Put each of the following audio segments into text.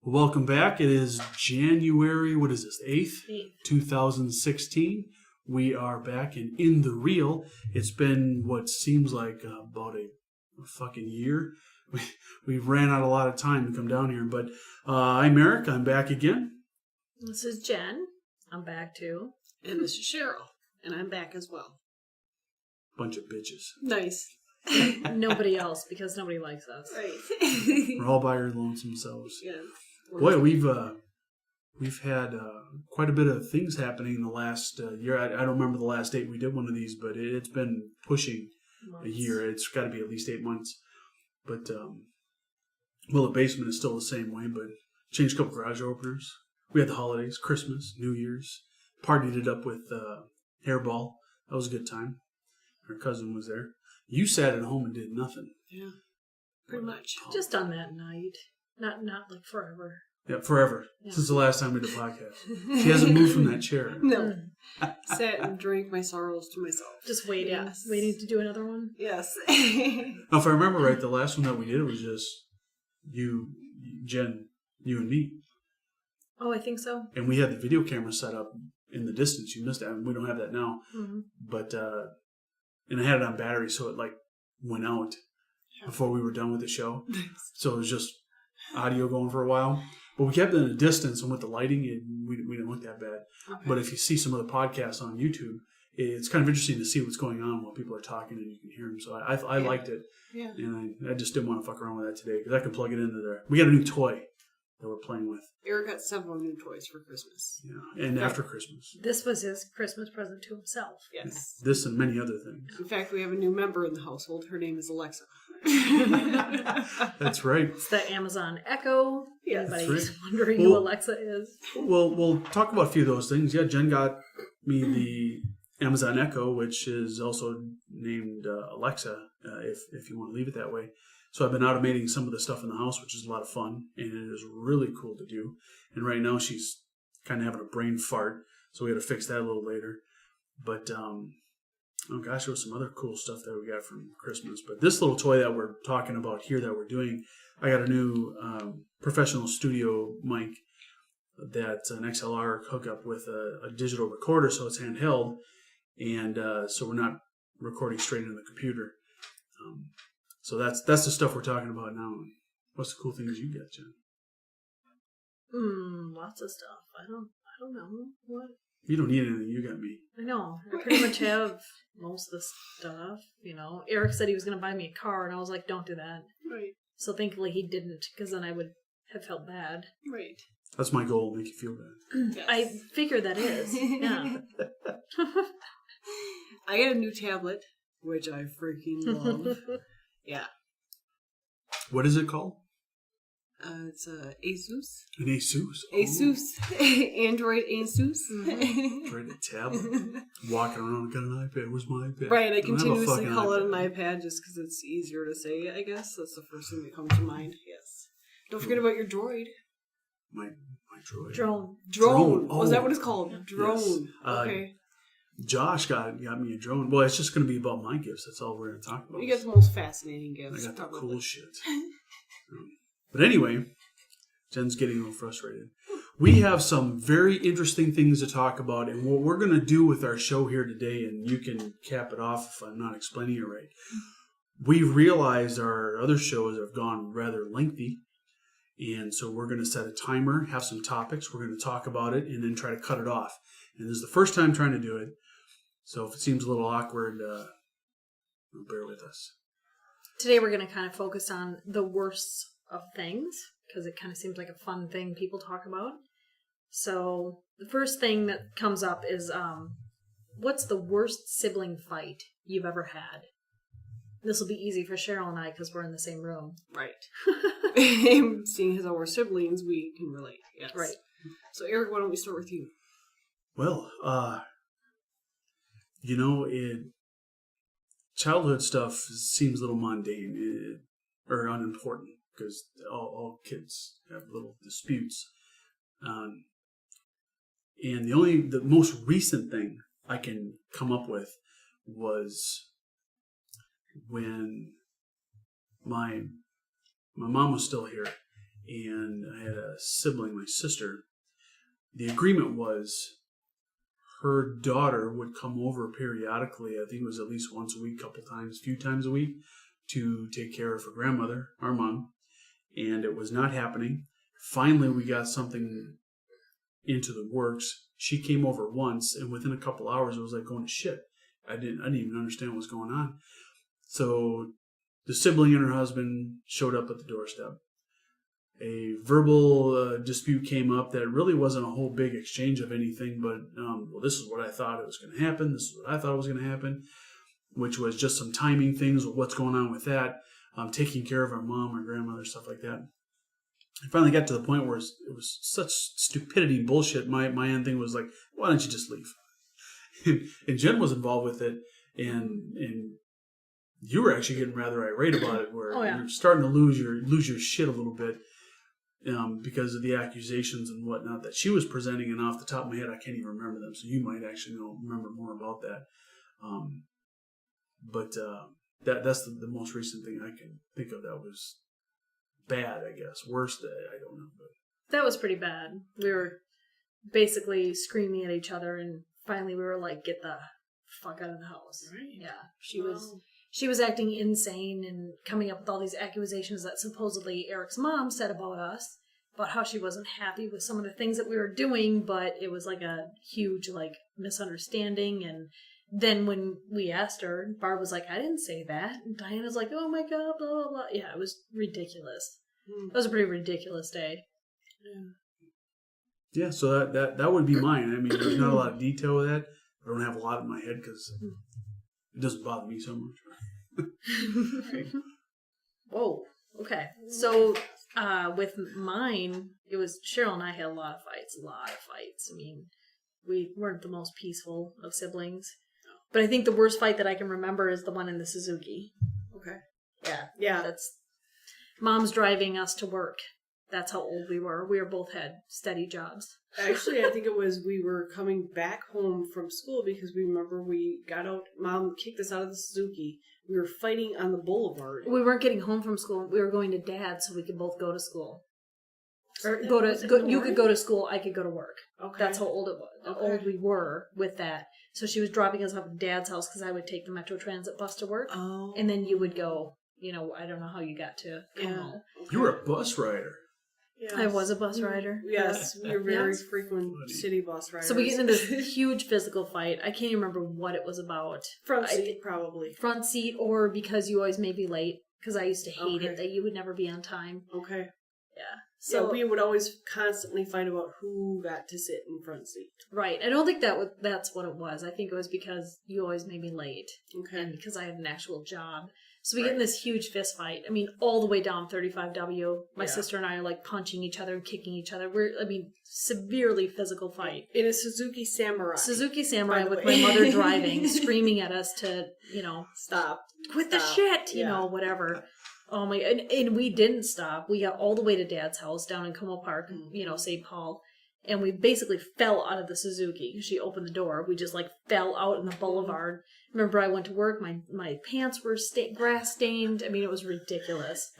Welcome back. It is January, 8th, 2016. We are back and in the reel. It's been what seems like about a fucking year. We ran out a lot of time to come down here. But I'm Eric. I'm back again. This is Jen. I'm back too. And this is Cheryl. And I'm back as well. Bunch of bitches. Nice. Nobody else, because nobody likes us. Right. We're all by our lonesome selves. Yeah. Boy, we've had quite a bit of things happening in the last year. I don't remember the last date we did one of these, but it's been pushing a year. It's got to be at least 8 months. But the basement is still the same way. But changed a couple garage openers. We had the holidays, Christmas, New Year's. Partied it up with Hairball. That was a good time. Our cousin was there. You sat at home and did nothing. Yeah. Pretty much. Just on that night. Not like forever. Yeah, forever. Yeah. Since the last time we did a podcast. She hasn't moved from that chair. No. Sat and drank my sorrows to myself. Just waiting. Yes. Waiting to do another one. Yes. Now, if I remember right, the last one that we did was just you, Jen, you and me. Oh, I think so. And we had the video camera set up in the distance. You missed it. I mean, we don't have that now. Mm-hmm. But, and I had it on battery, so it went out before we were done with the show. So it was just audio going for a while. But we kept it in a distance, and with the lighting, we didn't look that bad. Okay. But if you see some of the podcasts on YouTube, it's kind of interesting to see what's going on while people are talking and you can hear them. So I liked it. Yeah. And I just didn't want to fuck around with that today because I can plug it into there. We got a new toy that we're playing with. Eric got several new toys for Christmas. Yeah, and after Christmas. This was his Christmas present to himself. Yes. This and many other things. In fact, we have a new member in the household. Her name is Alexa. That's right. It's the Amazon Echo. Yes. Anybody's That's right. wondering who Alexa is. Well, we'll talk about a few of those things. Yeah, Jen got me the Amazon Echo, which is also named Alexa, if you want to leave it that way. So I've been automating some of the stuff in the house, which is a lot of fun, and it is really cool to do. And right now she's kind of having a brain fart, so we got to fix that a little later. But, oh gosh, there was some other cool stuff that we got from Christmas. But this little toy that we're talking about here that we're doing, I got a new professional studio mic that's an XLR hookup with a digital recorder, so it's handheld, and so we're not recording straight into the computer. So that's the stuff we're talking about now. What's the cool things you got, Jen? Lots of stuff. I don't know what. You don't need anything. You got me. I know. I pretty much have most of the stuff. You know, Eric said he was going to buy me a car, and I was like, "Don't do that." Right. So thankfully he didn't, because then I would have felt bad. Right. That's my goal. Make you feel bad. Yes. I figure that is. Yeah. I got a new tablet, which I freaking love. Yeah. What is it called? It's Asus. An Asus. Asus. Android Asus. Right, a tablet. Walking around, got an iPad. Where's my iPad? Right, I don't have a continuously fucking call it iPad. an iPad just because it's easier to say, I guess. That's the first thing that comes to mind. Yes. Don't forget about your droid. My droid. Drone. Drone. Oh, Was that what it's called? Drone. Yes. Okay. Josh got me a drone. Well, it's just going to be about my gifts. That's all we're going to talk about. You get the most fascinating gifts. I got the probably. cool shit. But anyway, Jen's getting a little frustrated. We have some very interesting things to talk about, and what we're going to do with our show here today, and you can cap it off if I'm not explaining it right. We've realized our other shows have gone rather lengthy, and so we're going to set a timer, have some topics, we're going to talk about it, and then try to cut it off. And this is the first time trying to do it, so if it seems a little awkward, bear with us. Today we're going to kind of focus on the worst of things, because it kind of seems like a fun thing people talk about. So the first thing that comes up is, what's the worst sibling fight you've ever had? This will be easy for Cheryl and I because we're in the same room. Right. Seeing as our siblings, we can relate. Yes. Right. So, Eric, why don't we start with you? Well, childhood stuff seems a little mundane or unimportant because all kids have little disputes. And the most recent thing I can come up with was when my mom was still here, and I had a sibling, my sister. The agreement was her daughter would come over periodically. I think it was at least once a week, few times a week, to take care of her grandmother, our mom. And it was not happening. Finally, we got something into the works. She came over once, and within a couple hours, it was like going to shit. I didn't even understand what was going on. So the sibling and her husband showed up at the doorstep. A verbal dispute came up that really wasn't a whole big exchange of anything, but this is what I thought it was going to happen. This is what I thought was going to happen, which was just some timing things with what's going on with that, taking care of our mom, our grandmother, stuff like that. I finally got to the point where it was such stupidity bullshit. My end thing was like, why don't you just leave? And Jen was involved with it, and you were actually getting rather irate about it, where you're starting to lose your shit a little bit. Because of the accusations and whatnot that she was presenting, and off the top of my head, I can't even remember them. So you might actually remember more about that. But that's the most recent thing I can think of that was bad, I guess. Worst, I don't know. But that was pretty bad. We were basically screaming at each other, and finally we were like, "Get the fuck out of the house!" Right. Yeah, she was acting insane and coming up with all these accusations that supposedly Eric's mom said about us, about how she wasn't happy with some of the things that we were doing, but it was like a huge misunderstanding. And then when we asked her, Barb was like, "I didn't say that." And Diana's like, "Oh my God, blah, blah, blah." Yeah, it was ridiculous. It was a pretty ridiculous day. Yeah, so that would be mine. I mean, there's not a lot of detail with that. I don't have a lot in my head because it doesn't bother me so much. Whoa. Okay. So with mine, it was Cheryl and I had a lot of fights. I mean, we weren't the most peaceful of siblings. But I think the worst fight that I can remember is the one in the Suzuki. Okay. Yeah. That's Mom's driving us to work. That's how old we were. We both had steady jobs. Actually, I think it was we were coming back home from school because we remember we got out. Mom kicked us out of the Suzuki. We were fighting on the boulevard. We weren't getting home from school. We were going to Dad's so we could both go to school. Or you could go to school, I could go to work. Okay. That's how old it was. How old we were with that. So she was dropping us off at Dad's house because I would take the Metro Transit bus to work. Oh. And then you would go, I don't know how you got to come home. You were a bus rider. Yes. I was a bus rider. Yes, we were very frequent city bus riders. So we get into this huge physical fight. I can't even remember what it was about. Front seat, probably. Front seat, or because you always made me late, because I used to hate it that you would never be on time. Okay. Yeah. So we would always constantly fight about who got to sit in front seat. Right. I don't think that's what it was. I think it was because you always made me late. Okay. And because I had an actual job. So we get in this huge fist fight. I mean, all the way down 35W. My sister and I are punching each other and kicking each other. Severely physical fight. In a Suzuki Samurai. Suzuki Samurai with my mother driving, screaming at us to, stop. Quit the shit, whatever. Oh my, and we didn't stop. We got all the way to Dad's house down in Como Park, St. Paul. And we basically fell out of the Suzuki. She opened the door. We just fell out in the boulevard. Remember, I went to work. My pants were grass stained. I mean, it was ridiculous.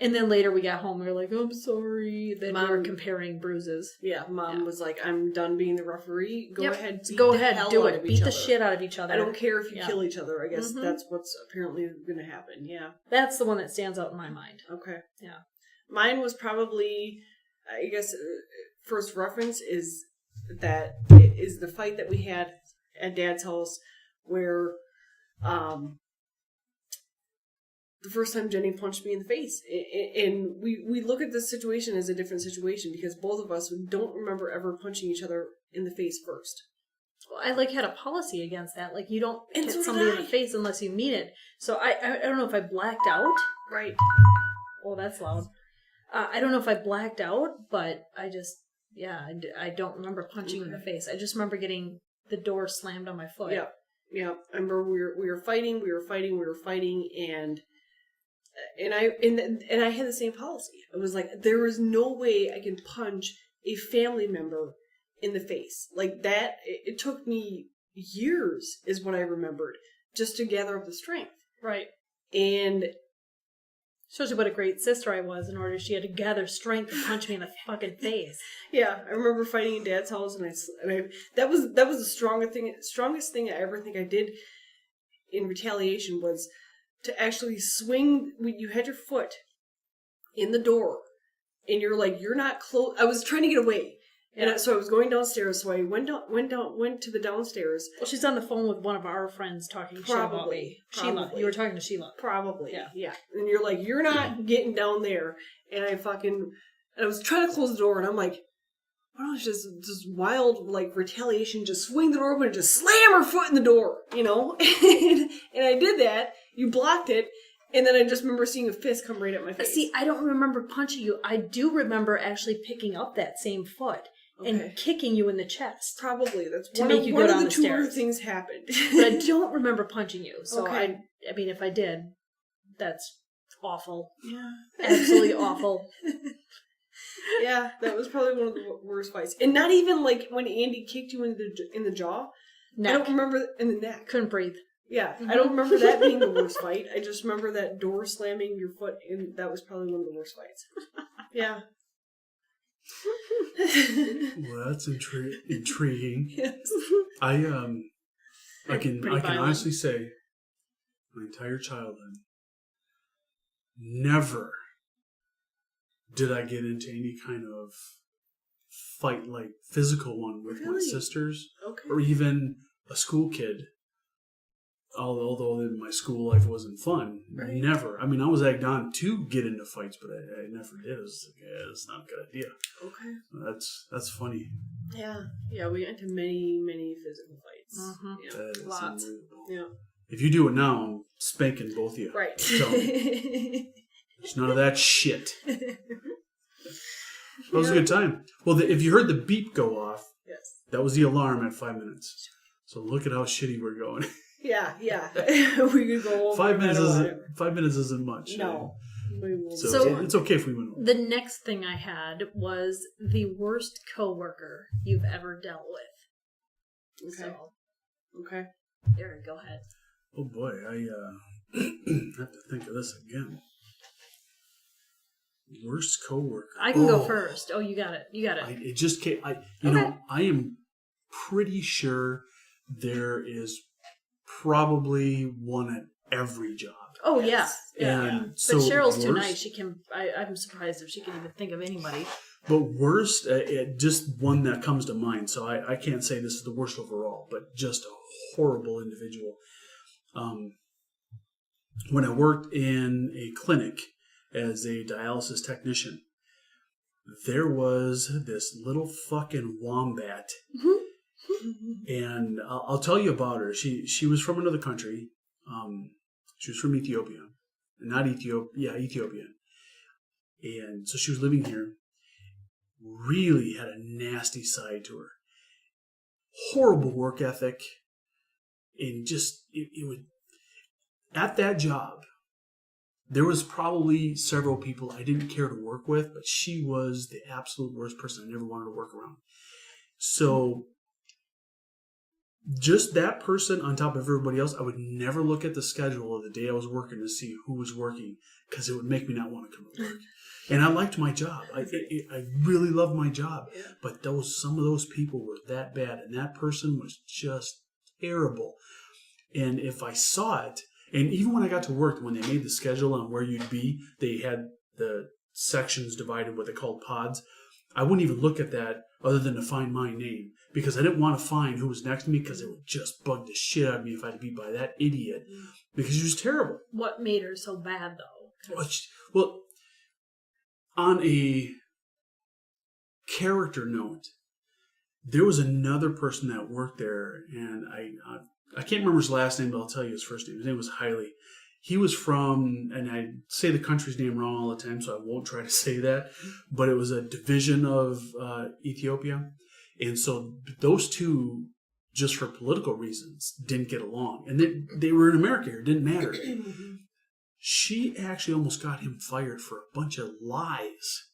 And then later we got home. We were like, "I'm sorry." Then we were comparing bruises. Yeah, Mom was like, "I'm done being the referee. Go ahead, do it. Beat the shit out of each other. I don't care if you kill each other. I guess that's what's apparently going to happen." Yeah, that's the one that stands out in my mind. Okay. Yeah, mine was probably, I guess, first reference is the fight that we had at Dad's house where, the first time Jenny punched me in the face. And we look at this situation as a different situation because both of us don't remember ever punching each other in the face first. Well, I had a policy against that. You don't hit somebody in the face unless you mean it. So I don't know if I blacked out. Right. Oh, that's loud. I don't know if I blacked out, but I just, I don't remember punching in the face. I just remember getting the door slammed on my foot. Yeah. Yeah. I remember we were fighting, and I had the same policy. I was like, there is no way I can punch a family member in the face. That, it took me years, is what I remembered, just to gather up the strength. Right. And Shows you what a great sister I was in order she had to gather strength to punch me in the fucking face. Yeah, I remember fighting in Dad's house, and I that was the strongest thing I ever think I did in retaliation was to actually swing. You had your foot in the door, and you're not close. I was trying to get away. And so I was going downstairs, so I went to the downstairs. Well, she's on the phone with one of our friends talking shit about me. Sheila. You were talking to Sheila. Probably. Yeah. And you're not getting down there. And I was trying to close the door, and I'm like, why don't I just wild, like, retaliation, just swing the door open and just slam her foot in the door, and I did that. You blocked it. And then I just remember seeing a fist come right at my face. See, I don't remember punching you. I do remember actually picking up that same foot and kicking you in the chest. Probably. That's to make you go down the stairs. One of the two things happened. But I don't remember punching you. So I mean, if I did, that's awful. Yeah. Absolutely awful. Yeah, that was probably one of the worst fights. And not even like when Andy kicked you in the jaw. Neck. I don't remember in the neck. Couldn't breathe. Yeah, I don't remember that being the worst fight. I just remember that door slamming your foot in. That was probably one of the worst fights. Yeah. Well, that's intriguing. Yes. I can honestly say, my entire childhood, never did I get into any kind of fight, like physical one with my sisters, or even a school kid. Although my school life wasn't fun, never. I mean, I was egged on to get into fights, but I never did. It was like, it's not a good idea. Okay. That's funny. Yeah, we got into many physical fights. Mm-hmm. Yeah. That is Lots. Yeah. If you do it now, I'm spanking both of you. Right. There's none of that shit. That was a good time. Well, if you heard the beep go off, that was the alarm at 5 minutes. So look at how shitty we're going. Yeah. We could go over 5 minutes. 5 minutes isn't much. No. So it's okay if we went over. The next thing I had was the worst coworker you've ever dealt with. Okay. So, Aaron, go ahead. Oh boy, I have to think of this again. Worst coworker. I can go first. Oh, you got it. It just came. I am pretty sure there is probably one at every job. Oh yeah. And so but Cheryl's too nice. She can. I'm surprised if she can even think of anybody. But worst, just one that comes to mind. So I can't say this is the worst overall, but just a horrible individual. When I worked in a clinic as a dialysis technician, there was this little fucking wombat. And I'll tell you about her. She was from another country. She was from Ethiopia. Not Ethiopia. Yeah, Ethiopia. And so she was living here. Really had a nasty side to her. Horrible work ethic. And just, it would... At that job, there was probably several people I didn't care to work with, but she was the absolute worst person I never wanted to work around. So... just that person on top of everybody else, I would never look at the schedule of the day I was working to see who was working because it would make me not want to come to work. And I liked my job. I really loved my job. But some of those people were that bad, and that person was just terrible. And if I saw it, and even when I got to work, when they made the schedule on where you'd be, they had the sections divided, what they called pods. I wouldn't even look at that other than to find my name, because I didn't want to find who was next to me, because it would just bug the shit out of me if I had to be by that idiot, because she was terrible. What made her so bad, though? Well, on a character note, there was another person that worked there, and I can't remember his last name, but I'll tell you his first name. His name was Haile. He was from, and I say the country's name wrong all the time, so I won't try to say that, but it was a division of Ethiopia. And so those two, just for political reasons, didn't get along. And they were in America here. It didn't matter. She actually almost got him fired for a bunch of lies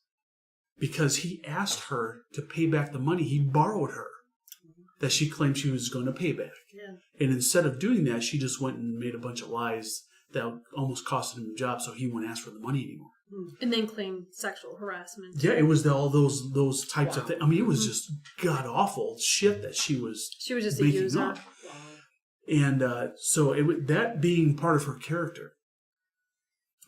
because he asked her to pay back the money he borrowed her that she claimed she was going to pay back. Yeah. And instead of doing that, she just went and made a bunch of lies that almost costed him a job, so he wouldn't ask for the money anymore. And then claim sexual harassment. Yeah, it was all those types of things. I mean, it was Mm-hmm. just god awful shit that she was just a making user. up. And so that being part of her character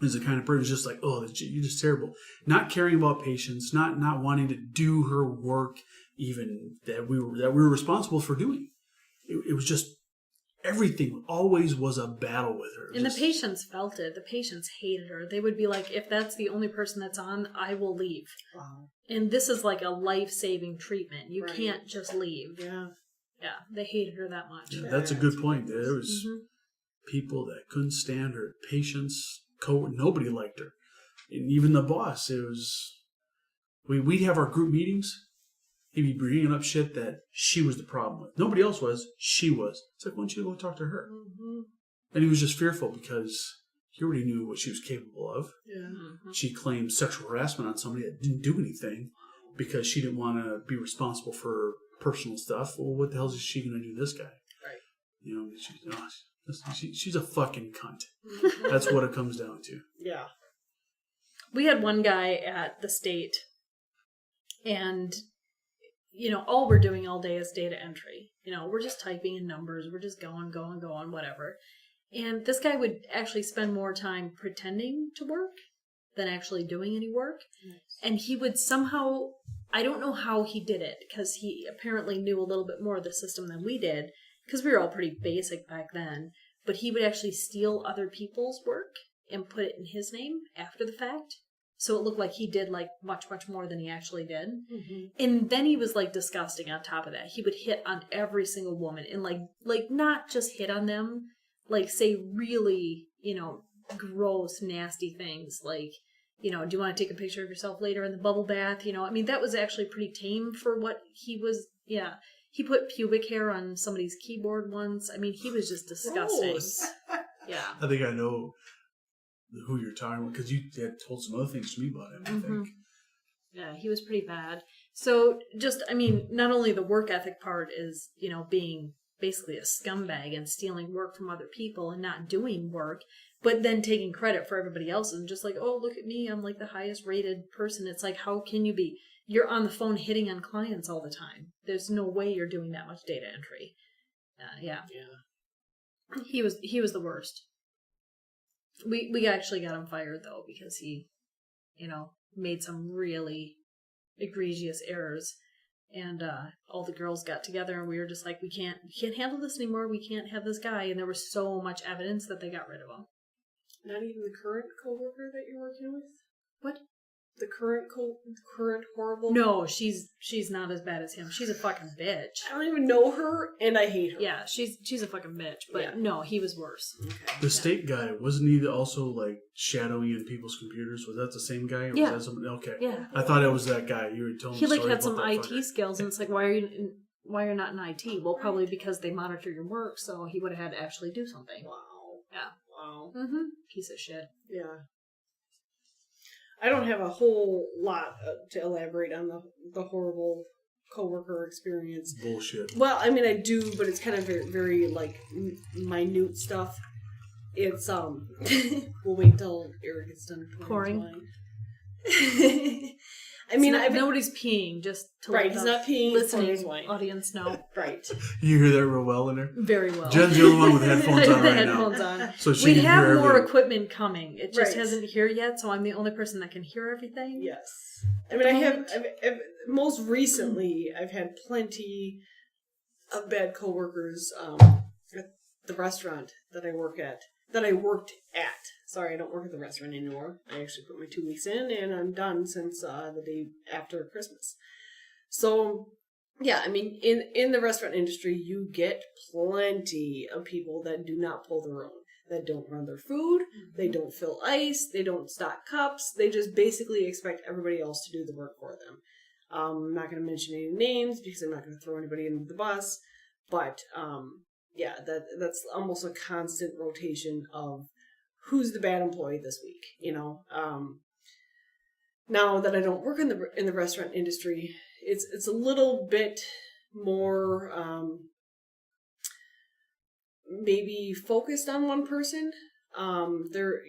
is the kind of person who's just like, oh, you're just terrible. Not caring about patients, not wanting to do her work, even that we were responsible for doing. It was just everything always was a battle with her. And the patients felt it. The patients hated her. They would be like, if that's the only person that's on, I will leave. Wow. And this is like a life-saving treatment. You Right. can't just leave. Yeah. Yeah, they hated her that much. Yeah, that's a good point. There was Mm-hmm. people that couldn't stand her. Patients, nobody liked her. And even the boss, it was... We'd have our group meetings. He'd be bringing up shit that she was the problem with. Nobody else was. She was. It's like, why don't you go talk to her? Mm-hmm. And he was just fearful because he already knew what she was capable of. Yeah. Mm-hmm. She claimed sexual harassment on somebody that didn't do anything because she didn't want to be responsible for personal stuff. Well, what the hell is she going to do to this guy? Right. You know, she's a fucking cunt. That's what it comes down to. Yeah. We had one guy at the state, and, you know, all we're doing all day is data entry. You know, we're just typing in numbers. We're just going, whatever. And this guy would actually spend more time pretending to work than actually doing any work. Nice. And he would somehow, I don't know how he did it, because he apparently knew a little bit more of the system than we did, because we were all pretty basic back then. But he would actually steal other people's work and put it in his name after the fact. So it looked like he did like much more than he actually did. Mm-hmm. And then he was like disgusting on top of that. He would hit on every single woman and like not just hit on them, like say really, you know, gross, nasty things like, you know, do you want to take a picture of yourself later in the bubble bath? You know, I mean, that was actually pretty tame for what he was. Yeah. He put pubic hair on somebody's keyboard once. I mean, he was just disgusting. Gross. Yeah. I think I know who you're talking about because you had told some other things to me about him, I Mm-hmm. think. Yeah, he was pretty bad. So just, I mean, not only the work ethic part is, you know, being basically a scumbag and stealing work from other people and not doing work, but then taking credit for everybody else and just like, oh, look at me, I'm like the highest rated person. It's like, how can you be? You're on the phone hitting on clients all the time. There's no way you're doing that much data entry. Yeah. He was the worst. We actually got him fired though because he, you know, made some really egregious errors, and all the girls got together and we were just like, we can't handle this anymore. We can't have this guy, and there was so much evidence that they got rid of him. Not even the current coworker that you're working with? What? The current horrible... No, she's not as bad as him. She's a fucking bitch. I don't even know her, and I hate her. Yeah, she's a fucking bitch. But Yeah. no, he was worse. Okay. The state guy, wasn't he also like shadowing in people's computers? Was that the same guy? Or Yeah. Was that somebody? Okay. Yeah, I thought it was that guy. You were telling me he like stories had some about that IT fucker. skills, and it's like, why are you not in IT? Well, probably because they monitor your work, so he would have had to actually do something. Wow. Yeah. Wow. Mm-hmm. Piece of shit. Yeah. I don't have a whole lot to elaborate on the horrible coworker experience. Bullshit. Well, I mean, I do, but it's kind of very, very like minute stuff. It's we'll wait till Eric gets done pouring Pouring. his wine. I mean, nobody's peeing, just to right. let He's the not peeing. He's pouring his listening wine. audience know Right. You hear that real well in there? very well. Jen's the only one with headphones on The right headphones now. on. So she We can have hear more everything. equipment coming. It just Right. hasn't here yet, so I'm the only person that can hear everything. Yes. I mean, I've most recently, I've had plenty of bad coworkers at the restaurant that I worked at. Sorry, I don't work at the restaurant anymore. I actually put my 2 weeks in, and I'm done since the day after Christmas. So, yeah, I mean, in the restaurant industry, you get plenty of people that do not pull their own, that don't run their food, they don't fill ice, they don't stock cups, they just basically expect everybody else to do the work for them. I'm not going to mention any names because I'm not going to throw anybody under the bus, but yeah, that's almost a constant rotation of who's the bad employee this week, you know. Now that I don't work in the restaurant industry, it's a little bit more maybe focused on one person. there,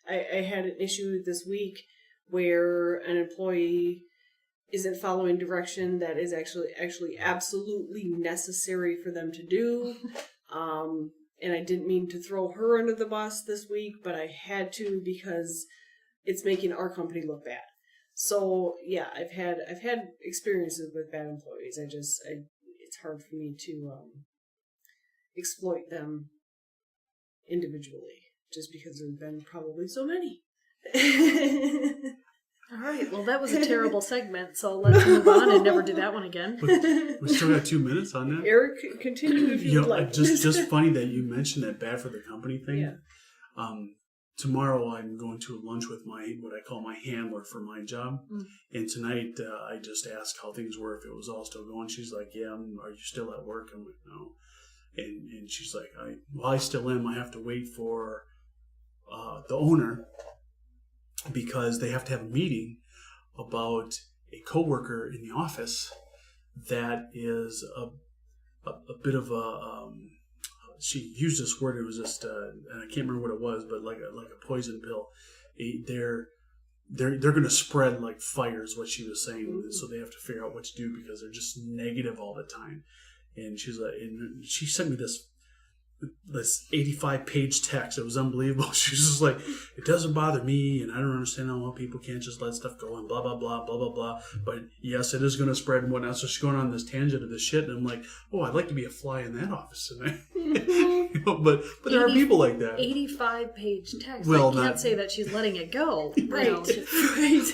I had an issue this week where an employee isn't following direction that is actually absolutely necessary for them to do. And I didn't mean to throw her under the bus this week, but I had to because it's making our company look bad. So yeah, I've had experiences with bad employees. It's hard for me to exploit them individually, just because there's been probably so many. All right, well, that was a terrible segment, so let's move on and never do that one again. We still got 2 minutes on that. Eric, continue if you would like. Just funny that you mentioned that bad for the company thing. Yeah. Tomorrow I'm going to a lunch with what I call my handler for my job. And tonight I just asked how things were, if it was all still going. She's like, yeah, are you still at work? I'm like, no. And she's like, I still am. I have to wait for the owner because they have to have a meeting about a coworker in the office that is a bit of a she used this word. It was just and I can't remember what it was, but like a poison pill. They're going to spread like fire is what she was saying. So they have to figure out what to do because they're just negative all the time. And she's like, and she sent me this 85-page text. It was unbelievable. She's just like, it doesn't bother me, and I don't understand how people can't just let stuff go and blah blah blah blah blah blah. But yes, it is going to spread and whatnot. So she's going on this tangent of this shit, and I'm like, oh, I'd like to be a fly in that office tonight. But there are people like that. 85-page text. Well, I can't say that she's letting it go. Right. I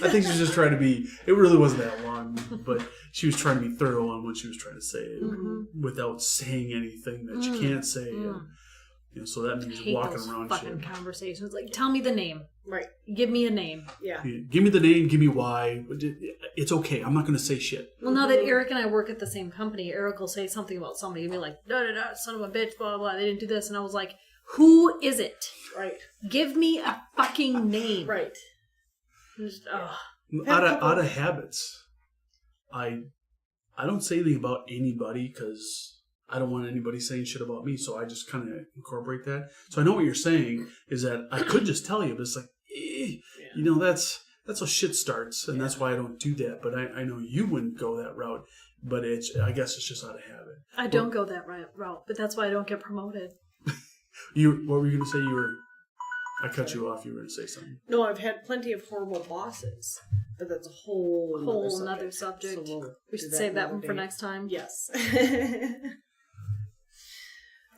think she's just trying to be. It really wasn't that long, but she was trying to be thorough on what she was trying to say without saying anything that you can't say. And, so that means walking around fucking shit. Conversations like, tell me the name. Right. Give me a name. Yeah. Give me the name. Give me why. It's okay. I'm not going to say shit. Well, now that Eric and I work at the same company, Eric will say something about somebody and be like, da da da, son of a bitch, blah blah. They didn't do this, and I was like, who is it? Right. Give me a fucking name. Right. Just, Out of habits, I don't say anything about anybody because I don't want anybody saying shit about me, so I just kind of incorporate that. So I know what you're saying is that I could just tell you, but it's like, that's how shit starts, and that's why I don't do that. But I know you wouldn't go that route, but I guess it's just out of habit. I don't go that route, but that's why I don't get promoted. What were you going to say? I cut you off. You were going to say something. No, I've had plenty of horrible bosses, but that's a whole another subject. So we should save that one for next time. Yes.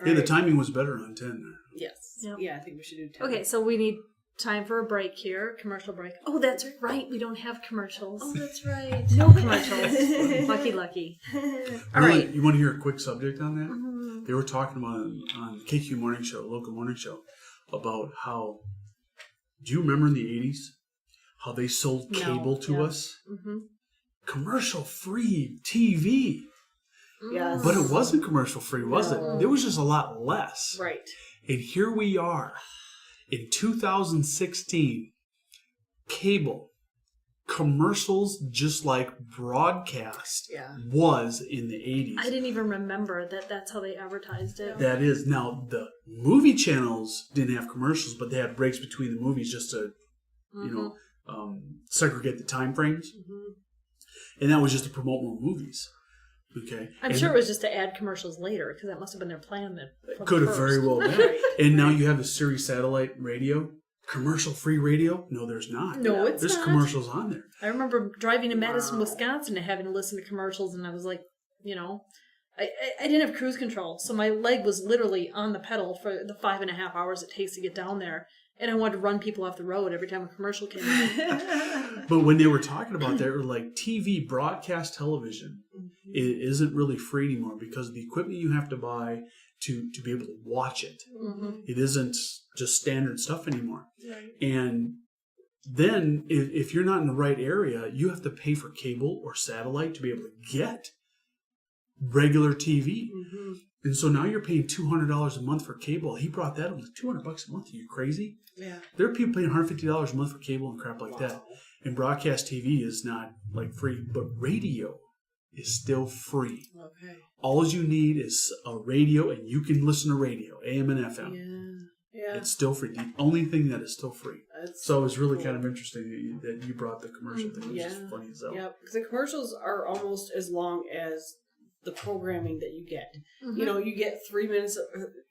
The timing was better on 10 there. Yes. Yep. Yeah, I think we should do 10. Okay, so we need time for a break here. Commercial break. Oh, that's right. We don't have commercials. Oh, that's right. No commercials. Lucky. All right. You want to hear a quick subject on that? Mm-hmm. They were talking about on KQ Morning Show, local morning show, about how, do you remember in the 80s how they sold cable to us? Mm-hmm. Commercial-free TV. Yes. But it wasn't commercial-free, was it? There was just a lot less. Right. And here we are in 2016, cable, commercials just like broadcast was in the 80s. I didn't even remember that's how they advertised it. That is. Now, the movie channels didn't have commercials, but they had breaks between the movies just to, segregate the time frames. Mm-hmm. And that was just to promote more movies. Okay. I'm sure it was just to add commercials later, because that must have been their plan. That could have very well been. And now you have the Sirius satellite radio. Commercial-free radio? No, there's not. No, it's There's not. commercials on there. I remember driving to Madison, Wisconsin, and having to listen to commercials, and I was like, I didn't have cruise control, so my leg was literally on the pedal for the 5.5 hours it takes to get down there, and I wanted to run people off the road every time a commercial came in. But when they were talking about that, they were like, TV, broadcast television, it isn't really free anymore because of the equipment you have to buy to be able to watch it. Mm-hmm. It isn't just standard stuff anymore. Right. And then if you're not in the right area, you have to pay for cable or satellite to be able to get regular TV. Mm-hmm. And so now you're paying $200 a month for cable. He brought that up, like $200 a month. Are you crazy? Yeah. There are people paying $150 a month for cable and crap like that. And broadcast TV is not like free, but radio is still free. Okay. All you need is a radio, and you can listen to radio, AM and FM. Yeah. Yeah. It's still free. The only thing that is still free. So it was really kind of interesting that you brought the commercial thing, which is funny as hell. Yeah, because the commercials are almost as long as the programming that you get. Mm-hmm. You know, you get 3 minutes,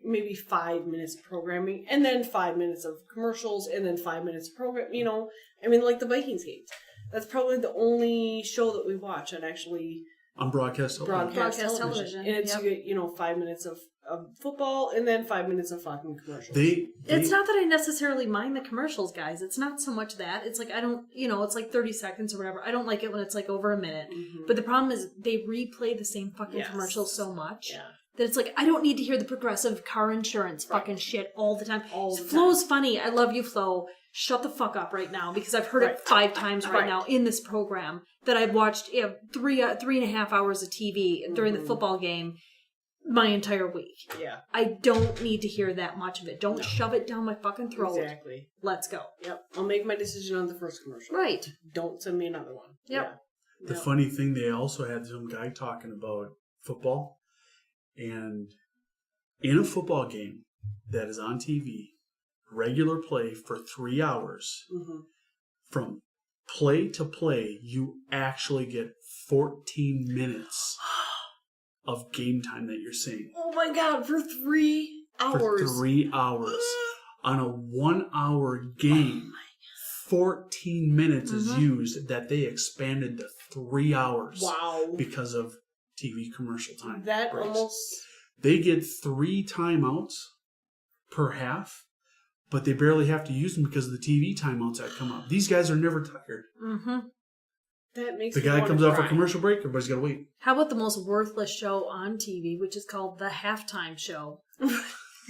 maybe 5 minutes of programming, and then 5 minutes of commercials, and then 5 minutes of program. You know, I mean, like the Vikings games. That's probably the only show that we watch on broadcast television. Broadcast television. And it's, you know, 5 minutes of football and then 5 minutes of fucking commercials. It's not that I necessarily mind the commercials, guys. It's not so much that. It's like, I don't, you know, it's like 30 seconds or whatever. I don't like it when it's like over a minute. Mm-hmm. But the problem is they replay the same fucking commercials so much. Yeah. That it's like, I don't need to hear the Progressive car insurance fucking shit all the time. All the time. Flo's funny. I love you, Flo. Shut the fuck up right now, because I've heard it 5 times right now in this program that I've watched 3.5 hours of TV during the football game my entire week. Yeah. I don't need to hear that much of it. Don't shove it down my fucking throat. Exactly. Let's go. Yep. I'll make my decision on the first commercial. Right. Don't send me another one. Yep. Yeah. The funny thing, they also had some guy talking about football, and in a football game that is on TV, regular play for 3 hours, from play to play, you actually get 14 minutes of game time that you're seeing. Oh my god, for 3 hours. For 3 hours. On a 1 hour game, 14 minutes is used that they expanded to 3 hours. Wow. Because of TV commercial time. That breaks. almost... They get 3 timeouts per half, but they barely have to use them because of the TV timeouts that come up. These guys are never tired. Mm-hmm. That makes the me guy want comes to out for cry. commercial break, everybody's got to wait. How about the most worthless show on TV, which is called The Halftime Show?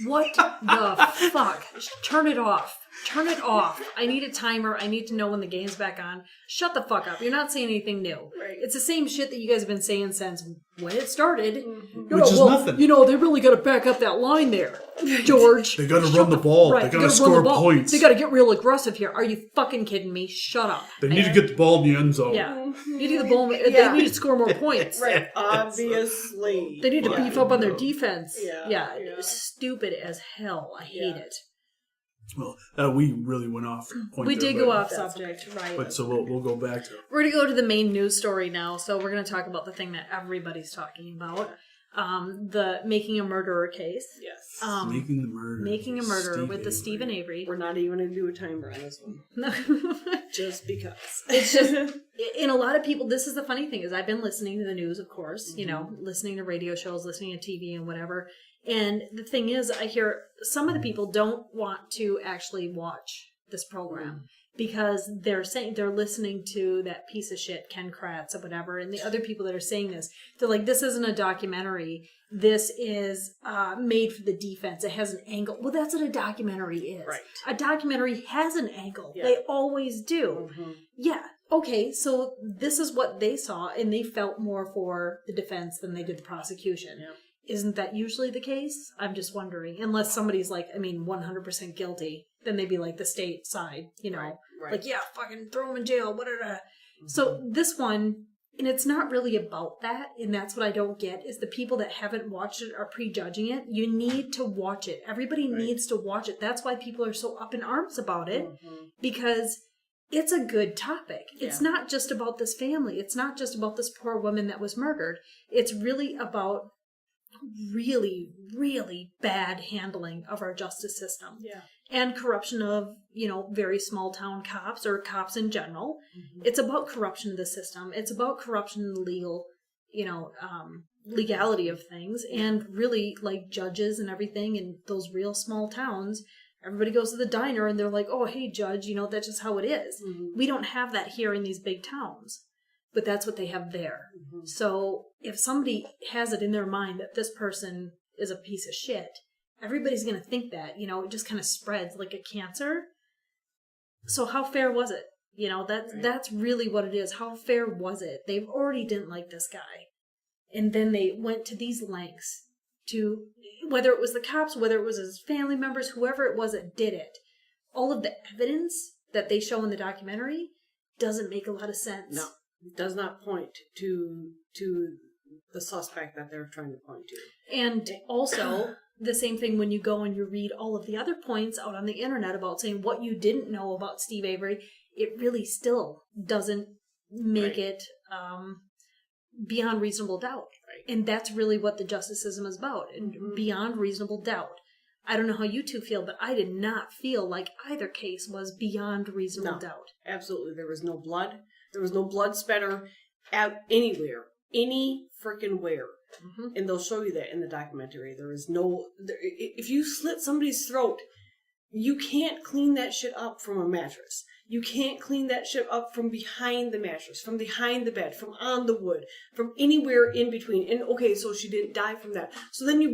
What the fuck? Turn it off. Turn it off. I need a timer. I need to know when the game's back on. Shut the fuck up. You're not saying anything new. Right. It's the same shit that you guys have been saying since when it started. Which is nothing. You know, they really got to back up that line there, George. They got to run the ball. Right, They got to run score the ball. points. They got to get real aggressive here. Are you fucking kidding me? Shut up. They need to get the ball in the end zone. Yeah. You need the ball. They need to score more points. Right, obviously. They need to beef up on their defense. Yeah. Stupid as hell. I hate it. Well, we really went off point. We there, did but- go off subject, right? But so we'll go back to it. We're going to go to the main news story now. So we're going to talk about the thing that everybody's talking about. The Making a Murderer case. Yes. Making the murder. Making a Murderer Steve with the Avery. Stephen Avery. We're not even going to do a timer on this one. Just because. It's just, in a lot of people, this is the funny thing, is I've been listening to the news, of course, you know, listening to radio shows, listening to TV and whatever. And the thing is, I hear some of the people don't want to actually watch this program because they're saying they're listening to that piece of shit, Ken Kratz or whatever. And the other people that are saying this, they're like, this isn't a documentary. This is made for the defense. It has an angle. Well, that's what a documentary is. Right. A documentary has an angle. Yeah. They always do. Mm-hmm. Yeah. Okay, so this is what they saw, and they felt more for the defense than they did the prosecution. Yeah. Isn't that usually the case? I'm just wondering. Unless somebody's like, 100% guilty, then they'd be like the state side, you know. Right. Like, yeah, fucking throw them in jail, whatever. So this one, and it's not really about that, and that's what I don't get, is the people that haven't watched it are prejudging it. You need to watch it. Everybody needs to watch it. That's why people are so up in arms about it, because it's a good topic. It's not just about this family. It's not just about this poor woman that was murdered. It's really about really, really bad handling of our justice system. Yeah. And corruption of, very small town cops or cops in general. It's about corruption of the system. It's about corruption in the legal, legality of things. And really, like, judges and everything in those real small towns, everybody goes to the diner and they're like, oh, hey, judge, that's just how it is. We don't have that here in these big towns. But that's what they have there. So if somebody has it in their mind that this person is a piece of shit, everybody's going to think that, it just kind of spreads like a cancer. So how fair was it? That's really what it is. How fair was it? They already didn't like this guy. And then they went to these lengths to, whether it was the cops, whether it was his family members, whoever it was that did it, all of the evidence that they show in the documentary doesn't make a lot of sense. No. Does not point to the suspect that they're trying to point to. And also, the same thing when you go and you read all of the other points out on the internet about saying what you didn't know about Steve Avery, it really still doesn't make it beyond reasonable doubt. Right. And that's really what the justice system is about, beyond reasonable doubt. I don't know how you two feel, but I did not feel like either case was beyond reasonable doubt. Absolutely. There was no blood. There was no blood spatter anywhere. Any freaking where. Mm-hmm. And they'll show you that in the documentary. There is no... if you slit somebody's throat, you can't clean that shit up from a mattress. You can't clean that shit up from behind the mattress, from behind the bed, from on the wood, from anywhere in between. And okay, so she didn't die from that. So then you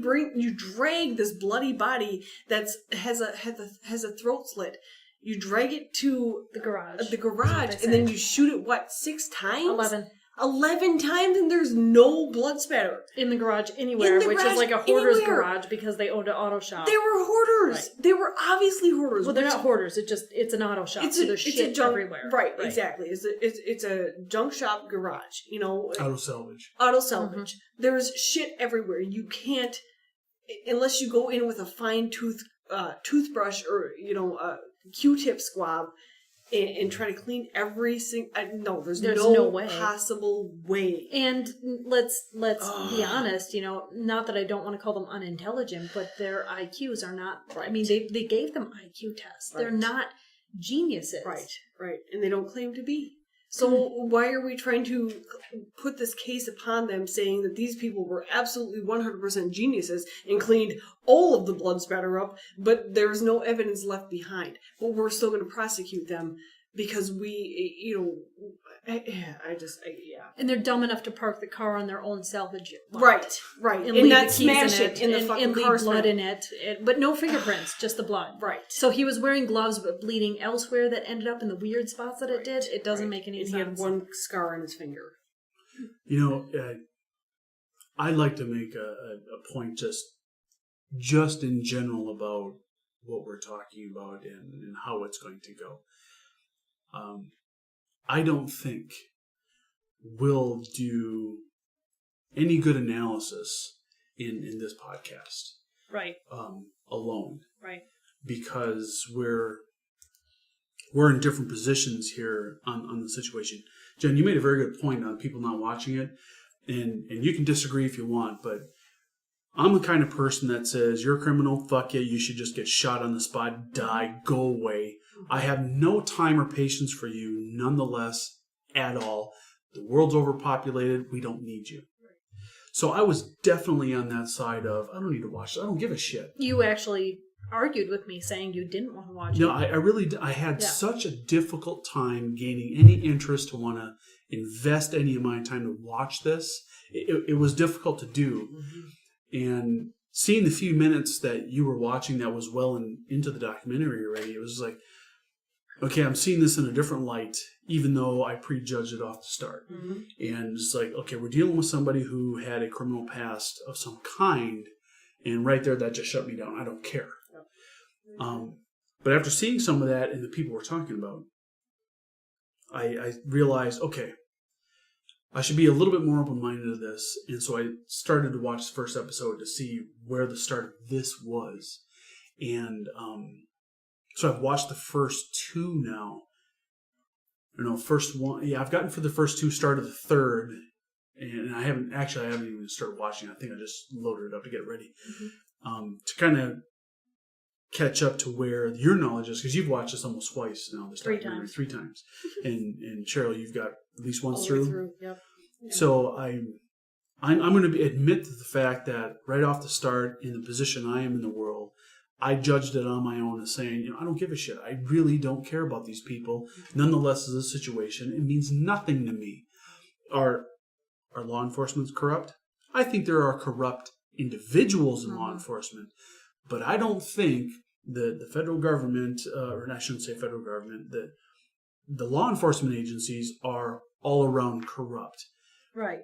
drag this bloody body that has a throat slit. You drag it to the garage. And then you shoot it, 6 times? 11 times, and there's no blood spatter. In the garage anywhere, which is like a hoarder's garage because they owned an auto shop. They were hoarders. Right. They were obviously hoarders. Well, they're not hoarders. It's an auto shop. So there's shit everywhere. Right, exactly. It's a junk shop garage. Auto salvage. Mm-hmm. There's shit everywhere. You can't, unless you go in with a fine toothbrush or a Q-tip squab. And try to clean every single... No, there's no way. Possible way. And let's be honest, not that I don't want to call them unintelligent, but their IQs are not... Right. I mean, they gave them IQ tests. Right. They're not geniuses. Right. And they don't claim to be. So why are we trying to put this case upon them saying that these people were absolutely 100% geniuses and cleaned all of the blood spatter up, but there's no evidence left behind? But we're still going to prosecute them because we, And they're dumb enough to park the car on their own salvage lot. Right. And not smash it in the fucking car. And leave blood in it. But no fingerprints, just the blood. Right. So he was wearing gloves but bleeding elsewhere that ended up in the weird spots that it did. It doesn't make any sense. He had one scar on his finger. I'd like to make a point just in general about what we're talking about and how it's going to go. I don't think we'll do any good analysis in this podcast. Right. Alone. Right. Because we're in different positions here on the situation. Jen, you made a very good point on people not watching it, and you can disagree if you want, but I'm the kind of person that says, you're a criminal, fuck you should just get shot on the spot, die, go away. I have no time or patience for you, nonetheless, at all. The world's overpopulated, we don't need you. So I was definitely on that side of, I don't need to watch it, I don't give a shit. You actually argued with me saying you didn't want to watch it. No, I really did. I had such a difficult time gaining any interest to want to invest any of my time to watch this. It was difficult to do. Mm-hmm. And seeing the few minutes that you were watching that was well into the documentary already, it was like, okay, I'm seeing this in a different light, even though I prejudged it off the start. Mm-hmm. And it's like, okay, we're dealing with somebody who had a criminal past of some kind, and right there, that just shut me down. I don't care. But after seeing some of that and the people we're talking about, I realized, okay, I should be a little bit more open-minded to this. And so I started to watch the first episode to see where the start of this was. And so I've watched the first 2 now. First one, I've gotten for the first 2, started the third. And I haven't even started watching. I think I just loaded it up to get ready. Mm-hmm. To kind of catch up to where your knowledge is, because you've watched this almost twice now. This 3 times. 3 times. And Cheryl, you've got at least once through. Yep. Yeah. So I'm going to admit to the fact that right off the start, in the position I am in the world, I judged it on my own as saying, I don't give a shit. I really don't care about these people. Nonetheless, as a situation, it means nothing to me. Are law enforcement corrupt? I think there are corrupt individuals in law enforcement, but I don't think the federal government, or I shouldn't say federal government, the law enforcement agencies are all around corrupt. Right.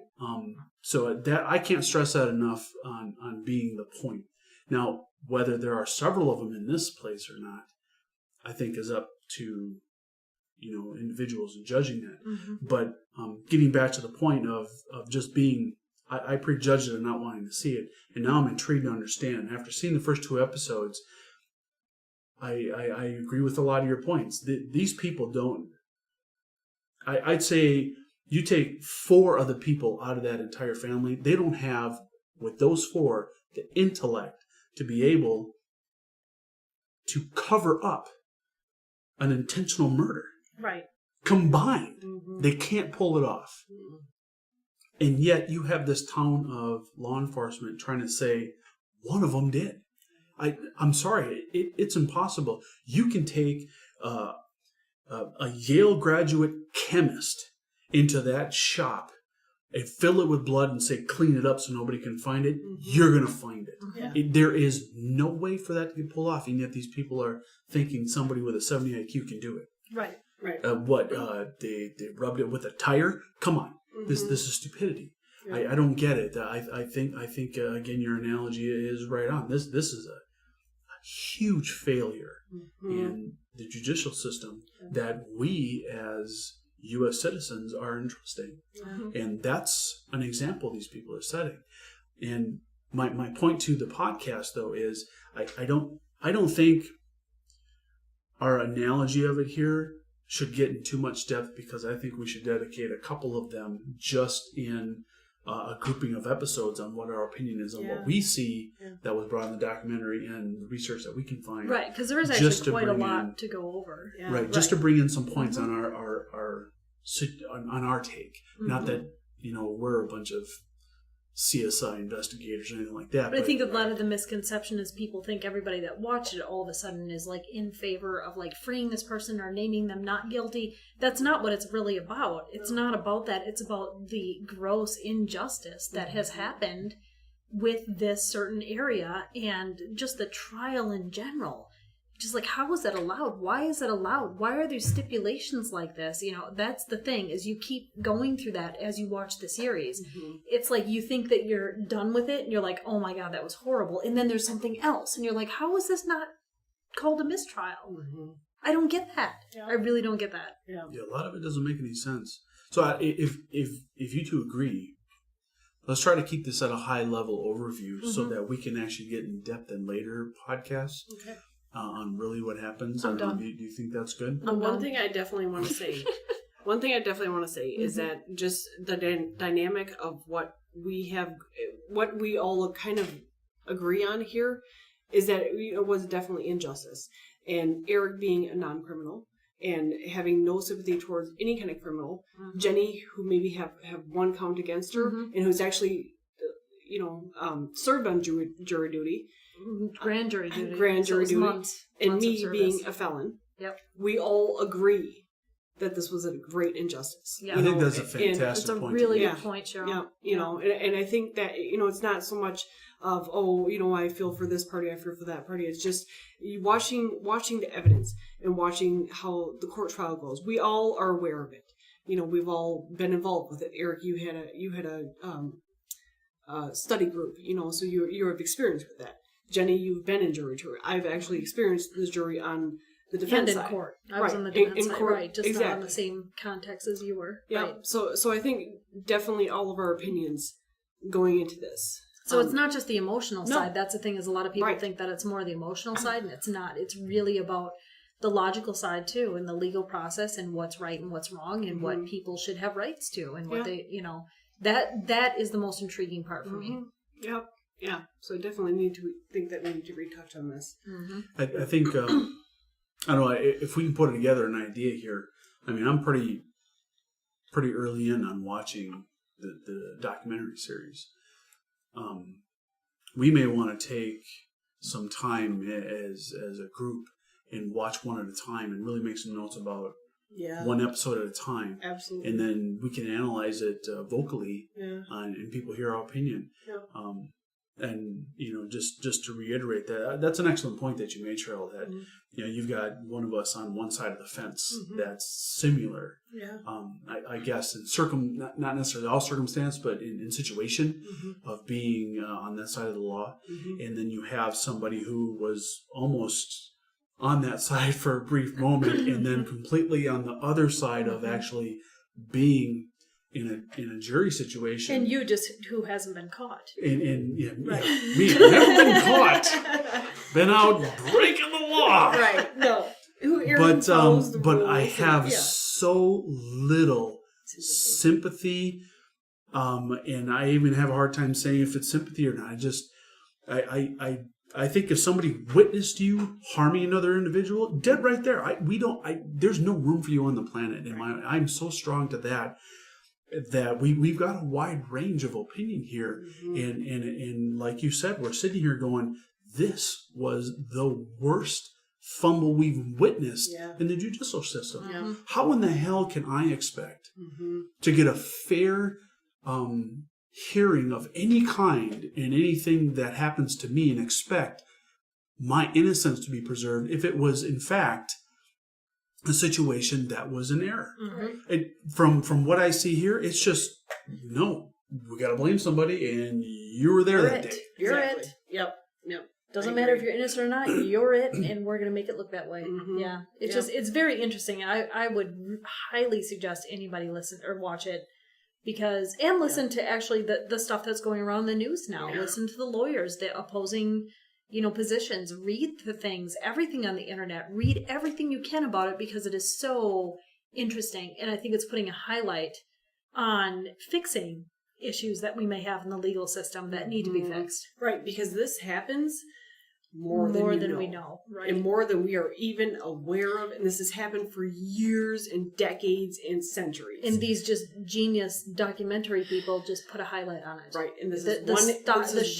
So that I can't stress that enough on being the point. Now, whether there are several of them in this place or not, I think is up to individuals and judging that. Mm-hmm. But getting back to the point of just being I prejudged it and not wanting to see it, and now I'm intrigued to understand. After seeing the first 2 episodes, I agree with a lot of your points. These people don't. I'd say you take 4 of the people out of that entire family, they don't have, with those 4, the intellect to be able to cover up an intentional murder. Right. Combined, Mm-hmm. they can't pull it off. And yet you have this town of law enforcement trying to say one of them did. I'm sorry, it's impossible. You can take a Yale graduate chemist into that shop and fill it with blood and say clean it up so nobody can find it. You're going to find it. Yeah. There is no way for that to get pulled off, and yet these people are thinking somebody with a 70 IQ can do it. Right. Right. They rubbed it with a tire? Come on. This is stupidity. Yeah. I don't get it. I think again your analogy is right on. This is a huge failure in the judicial system that we as U.S. citizens are entrusting, and that's an example these people are setting. And my point to the podcast though is I don't think our analogy of it here should get in too much depth, because I think we should dedicate a couple of them just in a grouping of episodes on what our opinion is on what we see that was brought in the documentary and the research that we can find. Right, because there is actually quite a lot to go over. Yeah. Right, just to bring in some points on our take. Not that we're a bunch of CSI investigators or anything like that. But I think a lot of the misconception is people think everybody that watched it all of a sudden is like in favor of like freeing this person or naming them not guilty. That's not what it's really about. It's not about that. It's about the gross injustice that has happened with this certain area and just the trial in general. Just like, how is that allowed? Why is it allowed? Why are there stipulations like this? That's the thing, is you keep going through that as you watch the series. It's like you think that you're done with it and you're like, oh my God, that was horrible. And then there's something else. And you're like, how is this not called a mistrial? I don't get that. Yeah. I really don't get that. Yeah, a lot of it doesn't make any sense. So if you two agree, let's try to keep this at a high level overview so that we can actually get in depth in later podcasts. Okay. On really what happens. I'm done. Do you think that's good? One thing I definitely want to say. Is that just the dynamic of what we all kind of agree on here is that it was definitely injustice. And Eric being a non-criminal and having no sympathy towards any kind of criminal, Jenny, who maybe have one count against her and who's actually served on jury duty. Grand jury duty. Months me being a felon. Yep. We all agree that this was a great injustice. Yeah. I think that's a fantastic point. It's a really good point, Cheryl. Yeah, and I think that, it's not so much of, I feel for this party, I feel for that party. It's just watching the evidence and watching how the court trial goes. We all are aware of it. We've all been involved with it. Eric, you had a study group, so you have experience with that. Jenny, you've been in jury. I've actually experienced the jury on the defense side. And in court. I was on the defense side, court, right. Just not in the same context as you were. Yeah. Right. So I think definitely all of our opinions going into this. So it's not just the emotional side. That's the thing, is a lot of people think that it's more the emotional side, and it's not. It's really about the logical side too, and the legal process, and what's right and what's wrong, and what people should have rights to, and what they, that is the most intriguing part for me. Yep. Yeah, so I definitely need to retouch on this. I think, I don't know, if we can put together an idea here. I mean, I'm pretty early in on watching the documentary series. We may want to take some time as a group and watch one at a time and really make some notes about one episode at a time. Absolutely. And then we can analyze it vocally and people hear our opinion. Yeah. And just to reiterate that's an excellent point that you made, Cheryl. That you've got one of us on one side of the fence that's similar. Yeah. I guess in not necessarily all circumstance, but in situation of being on that side of the law, and then you have somebody who was almost on that side for a brief moment, and then completely on the other side of actually being in a jury situation. And you just who hasn't been caught. And yeah, Right. me, I've never been caught. Been out breaking the law. Right. No. But I have so little sympathy, and I even have a hard time saying if it's sympathy or not. I think if somebody witnessed you harming another individual, dead right there. There's no room for you on the planet. And I'm so strong to that we've got a wide range of opinion here. Mm-hmm. And like you said, we're sitting here going, this was the worst fumble we've witnessed in the judicial system. Yeah. How in the hell can I expect to get a fair hearing of any kind in anything that happens to me and expect my innocence to be preserved if it was in fact a situation that was an error? From what I see here, it's just, no, we got to blame somebody, and you were there that day. You're it. Yep. Doesn't matter if you're innocent or not, you're it, and we're going to make it look that way. Mm-hmm. Yeah. It's very interesting. I would highly suggest anybody listen or watch it, because, and listen to actually the stuff that's going around the news now. Yeah. Listen to the lawyers, the opposing, positions. Read the things, everything on the internet. Read everything you can about it, because it is so interesting. And I think it's putting a highlight on fixing issues that we may have in the legal system that need to be fixed. Right, because this happens more than we know. Right. And more than we are even aware of. And this has happened for years and decades and centuries. And these just genius documentary people just put a highlight on it. Right, and this is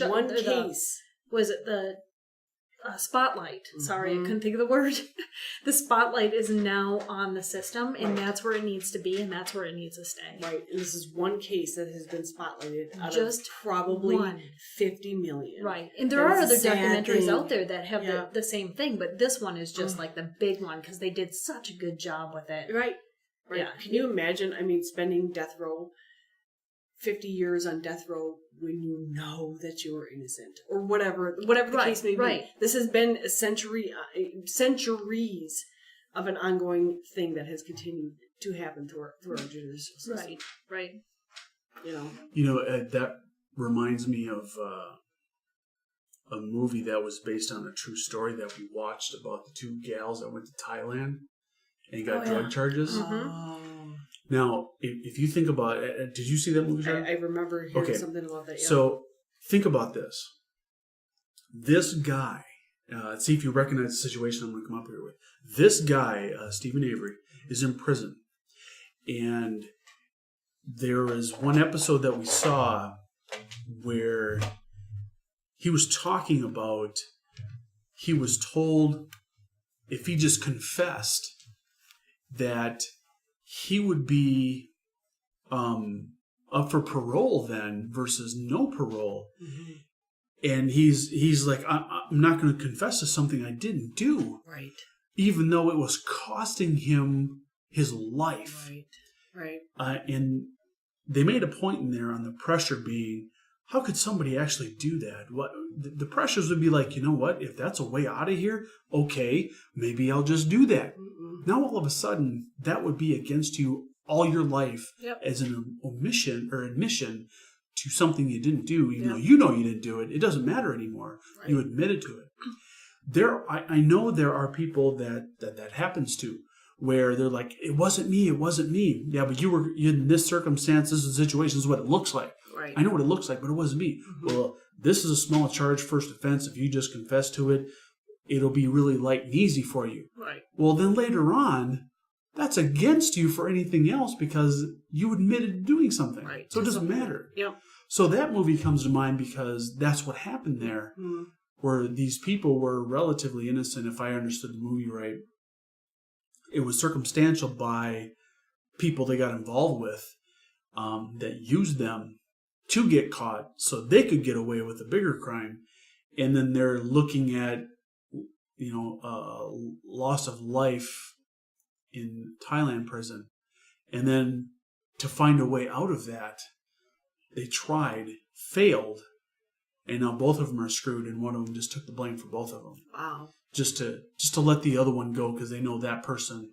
one case. Was it the spotlight? Sorry, I couldn't think of the word. The spotlight is now on the system, and that's where it needs to be, and that's where it needs to stay. Right, and this is one case that has been spotlighted out just of probably 50 million. Right, and there are other documentaries out there that have the same thing, but this one is just like the big one, because they did such a good job with it. Right. Yeah. Can you imagine, spending death row, 50 years on death row, when you know that you are innocent, or whatever the case may be. Right. This has been centuries of an ongoing thing that has continued to happen through our judicial system. Right. That reminds me of a movie that was based on a true story that we watched about the two gals that went to Thailand and got drug charges. Mm-hmm. Now, if you think about it, did you see that movie, John? I remember hearing something about that. Yeah. So think about this. This guy, see if you recognize the situation I'm going to come up here with. This guy, Stephen Avery, is in prison. And there is one episode that we saw where he was talking about, he was told if he just confessed that he would be up for parole then versus no parole. Mm-hmm. And he's like, I'm not going to confess to something I didn't do. Right. Even though it was costing him his life. Right. And they made a point in there on the pressure being, how could somebody actually do that? What the pressures would be like, you know what? If that's a way out of here, okay, maybe I'll just do that. Mm-mm. Now all of a sudden, that would be against you all your life as an omission or admission to something you didn't do, even though you know you didn't do it. It doesn't matter anymore. Right. You admitted to it. I know there are people that happens to, where they're like, it wasn't me. Yeah, but you were in this circumstance, this is the situation, this is what it looks like. Right. I know what it looks like, but it wasn't me. Mm-hmm. Well, this is a small charge, first offense. If you just confess to it, it'll be really light and easy for you. Right. Well, then later on, that's against you for anything else because you admitted to doing something. Right. So it doesn't matter. Yep. So that movie comes to mind because that's what happened there, where these people were relatively innocent, if I understood the movie right. It was circumstantial by people they got involved with that used them to get caught so they could get away with a bigger crime. And then they're looking at, loss of life in Thailand prison. And then to find a way out of that, they tried, failed, and now both of them are screwed, and one of them just took the blame for both of them. Wow. Just to let the other one go because they know that person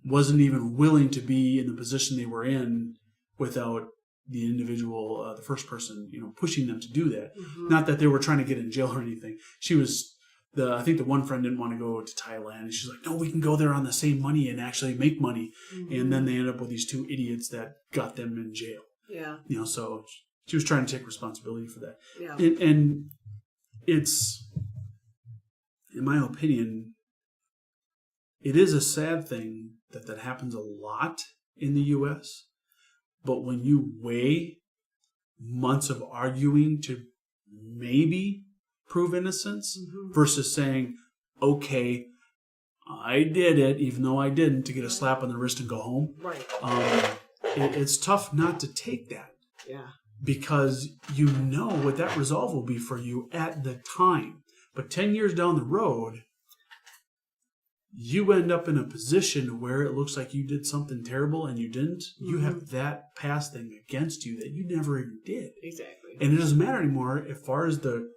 wasn't even willing to be in the position they were in without the individual, the first person, pushing them to do that. Mm-hmm. Not that they were trying to get in jail or anything. She was I think the one friend didn't want to go to Thailand, and she's like, "No, we can go there on the same money and actually make money." Mm-hmm. And then they ended up with these two idiots that got them in jail. Yeah. So she was trying to take responsibility for that. Yeah. And it's, in my opinion, it is a sad thing that happens a lot in the U.S., but when you weigh months of arguing to maybe prove innocence versus saying, okay, I did it, even though I didn't, to get a slap on the wrist and go home. Right. It's tough not to take that. Yeah. Because you know what that resolve will be for you at the time. But 10 years down the road, you end up in a position where it looks like you did something terrible and you didn't. You have that past thing against you that you never even did. Exactly. And it doesn't matter anymore as far as the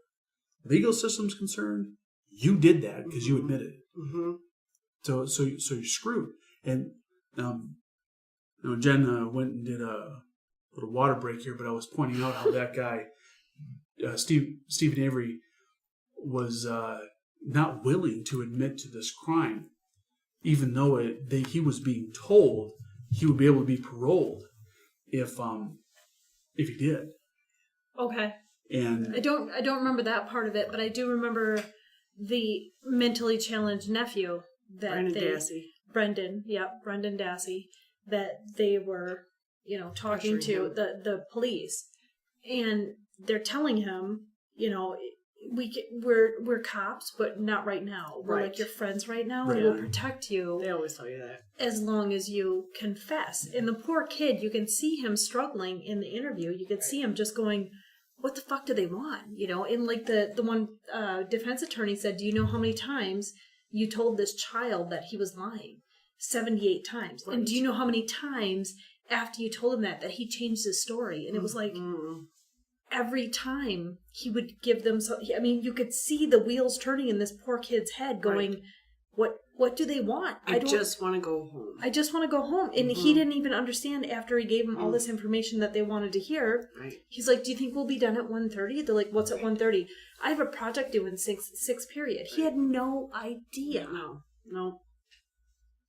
legal system's concerned. You did that because you admitted it. Mm-hmm. So you're screwed. And Jen went and did a little water break here, but I was pointing out how that guy, Stephen Avery, was not willing to admit to this crime, even though he was being told he would be able to be paroled if he did. Okay. And I don't remember that part of it, but I do remember the mentally challenged nephew that Brendan Dassey, that they were, talking to the police, and they're telling him, we're cops, but not right now. We're like your friends right now, and we'll protect you. They always tell you that. As long as you confess. And the poor kid, you can see him struggling in the interview. You can see him just going, what the fuck do they want? And like the one defense attorney said, do you know how many times you told this child that he was lying? 78 times. Right. And do you know how many times after you told him that he changed his story? And it was like, every time he would give them you could see the wheels turning in this poor kid's head going, what do they want? I just want to go home. I just want to go home. And he didn't even understand after he gave them all this information that they wanted to hear. Right. He's like, do you think we'll be done at 1:30? They're like, what's at 1:30? I have a project due in 6 period. He had no idea. No.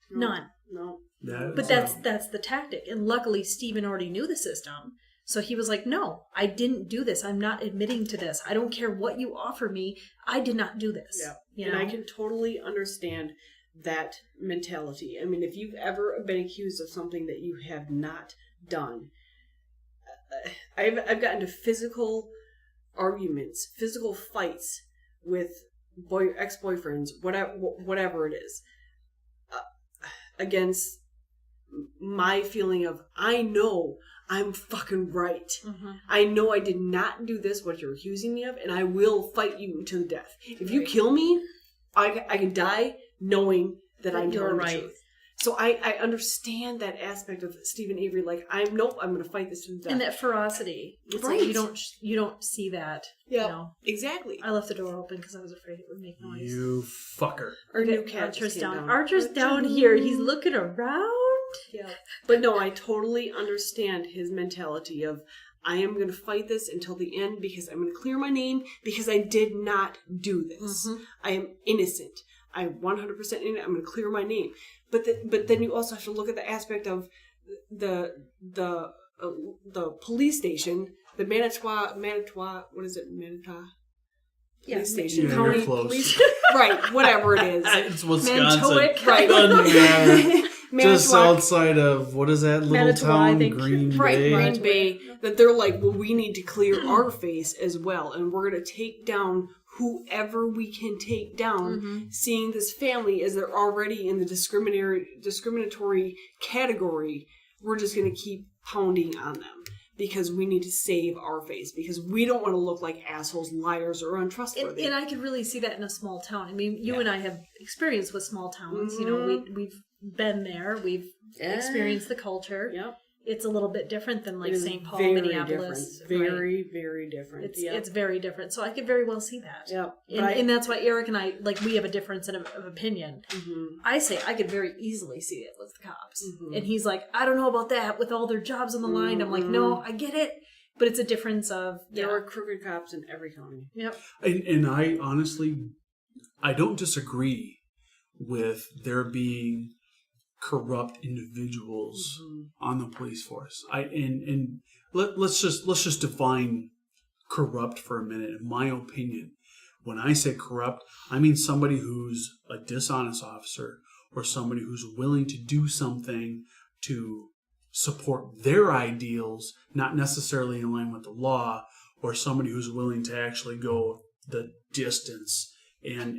None. No. But that's the tactic. And luckily, Stephen already knew the system. So he was like, no, I didn't do this. I'm not admitting to this. I don't care what you offer me. I did not do this. Yeah. And I can totally understand that mentality. I mean, if you've ever been accused of something that you have not done, I've gotten to physical arguments, physical fights with ex-boyfriends, whatever it is, against my feeling of, I know I'm fucking right. Mm-hmm. I know I did not do this, what you're accusing me of, and I will fight you to the death. If you kill me, I can die knowing that I'm telling the truth. So I understand that aspect of Stephen Avery. Like, I'm going to fight this to the death. And that ferocity. It's like you don't see that. Yeah, exactly. I left the door open because I was afraid it would make noise. You fucker. Our new cat Archer's just came down. Archer's down here. He's looking around. Yeah. But no, I totally understand his mentality of, I am going to fight this until the end because I'm going to clear my name because I did not do this. Mm-hmm. I am innocent. I'm 100% innocent. I'm going to clear my name. But then you also have to look at the aspect of the police station, the Manitowoc, what is it, Manitowoc? Police station. County police. Right, whatever it is. It's Wisconsin. Manitowoc. Right. Doesn't matter. Just outside of, what is that little town? Green Bay. Green Bay. That they're like, well, we need to clear our face as well. And we're going to take down whoever we can take down, seeing this family as they're already in the discriminatory category. We're just going to keep pounding on them because we need to save our face, because we don't want to look like assholes, liars, or untrustworthy. And I could really see that in a small town. I mean, you and I have experience with small towns. Mm-hmm. We've been there. We've experienced the culture. Yep. it's a little bit different than like It is St. Paul, very Minneapolis. different. Right. Very, very different. It's very different. So I could very well see that. Yeah. And that's why Eric and I, like, we have a difference of opinion. Mm-hmm. I say I could very easily see it with the cops. Mm-hmm. And he's like, I don't know about that with all their jobs on the line. I'm like, no, I get it. But it's a difference of... There are crooked cops in every county. Yep. And I honestly, I don't disagree with there being corrupt individuals on the police force. Let's just define corrupt for a minute. In my opinion, when I say corrupt, I mean somebody who's a dishonest officer or somebody who's willing to do something to support their ideals, not necessarily in line with the law, or somebody who's willing to actually go the distance and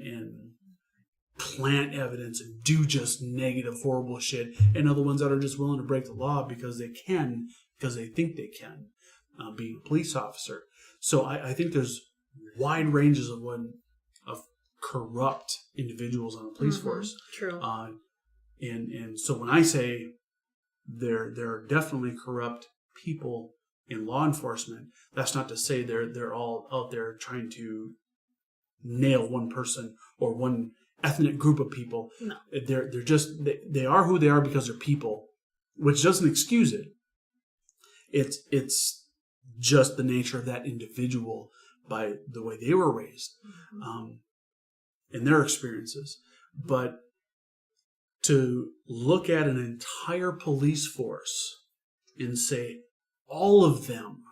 plant evidence and do just negative, horrible shit, and other ones that are just willing to break the law because they think they can, being a police officer. So I think there's wide ranges of corrupt individuals on the police force. True. And so when I say there are definitely corrupt people in law enforcement, that's not to say they're all out there trying to nail one person or one ethnic group of people. No. They're just they are who they are because they're people, which doesn't excuse it. It's just the nature of that individual by the way they were raised, and their experiences. But to look at an entire police force and say all of them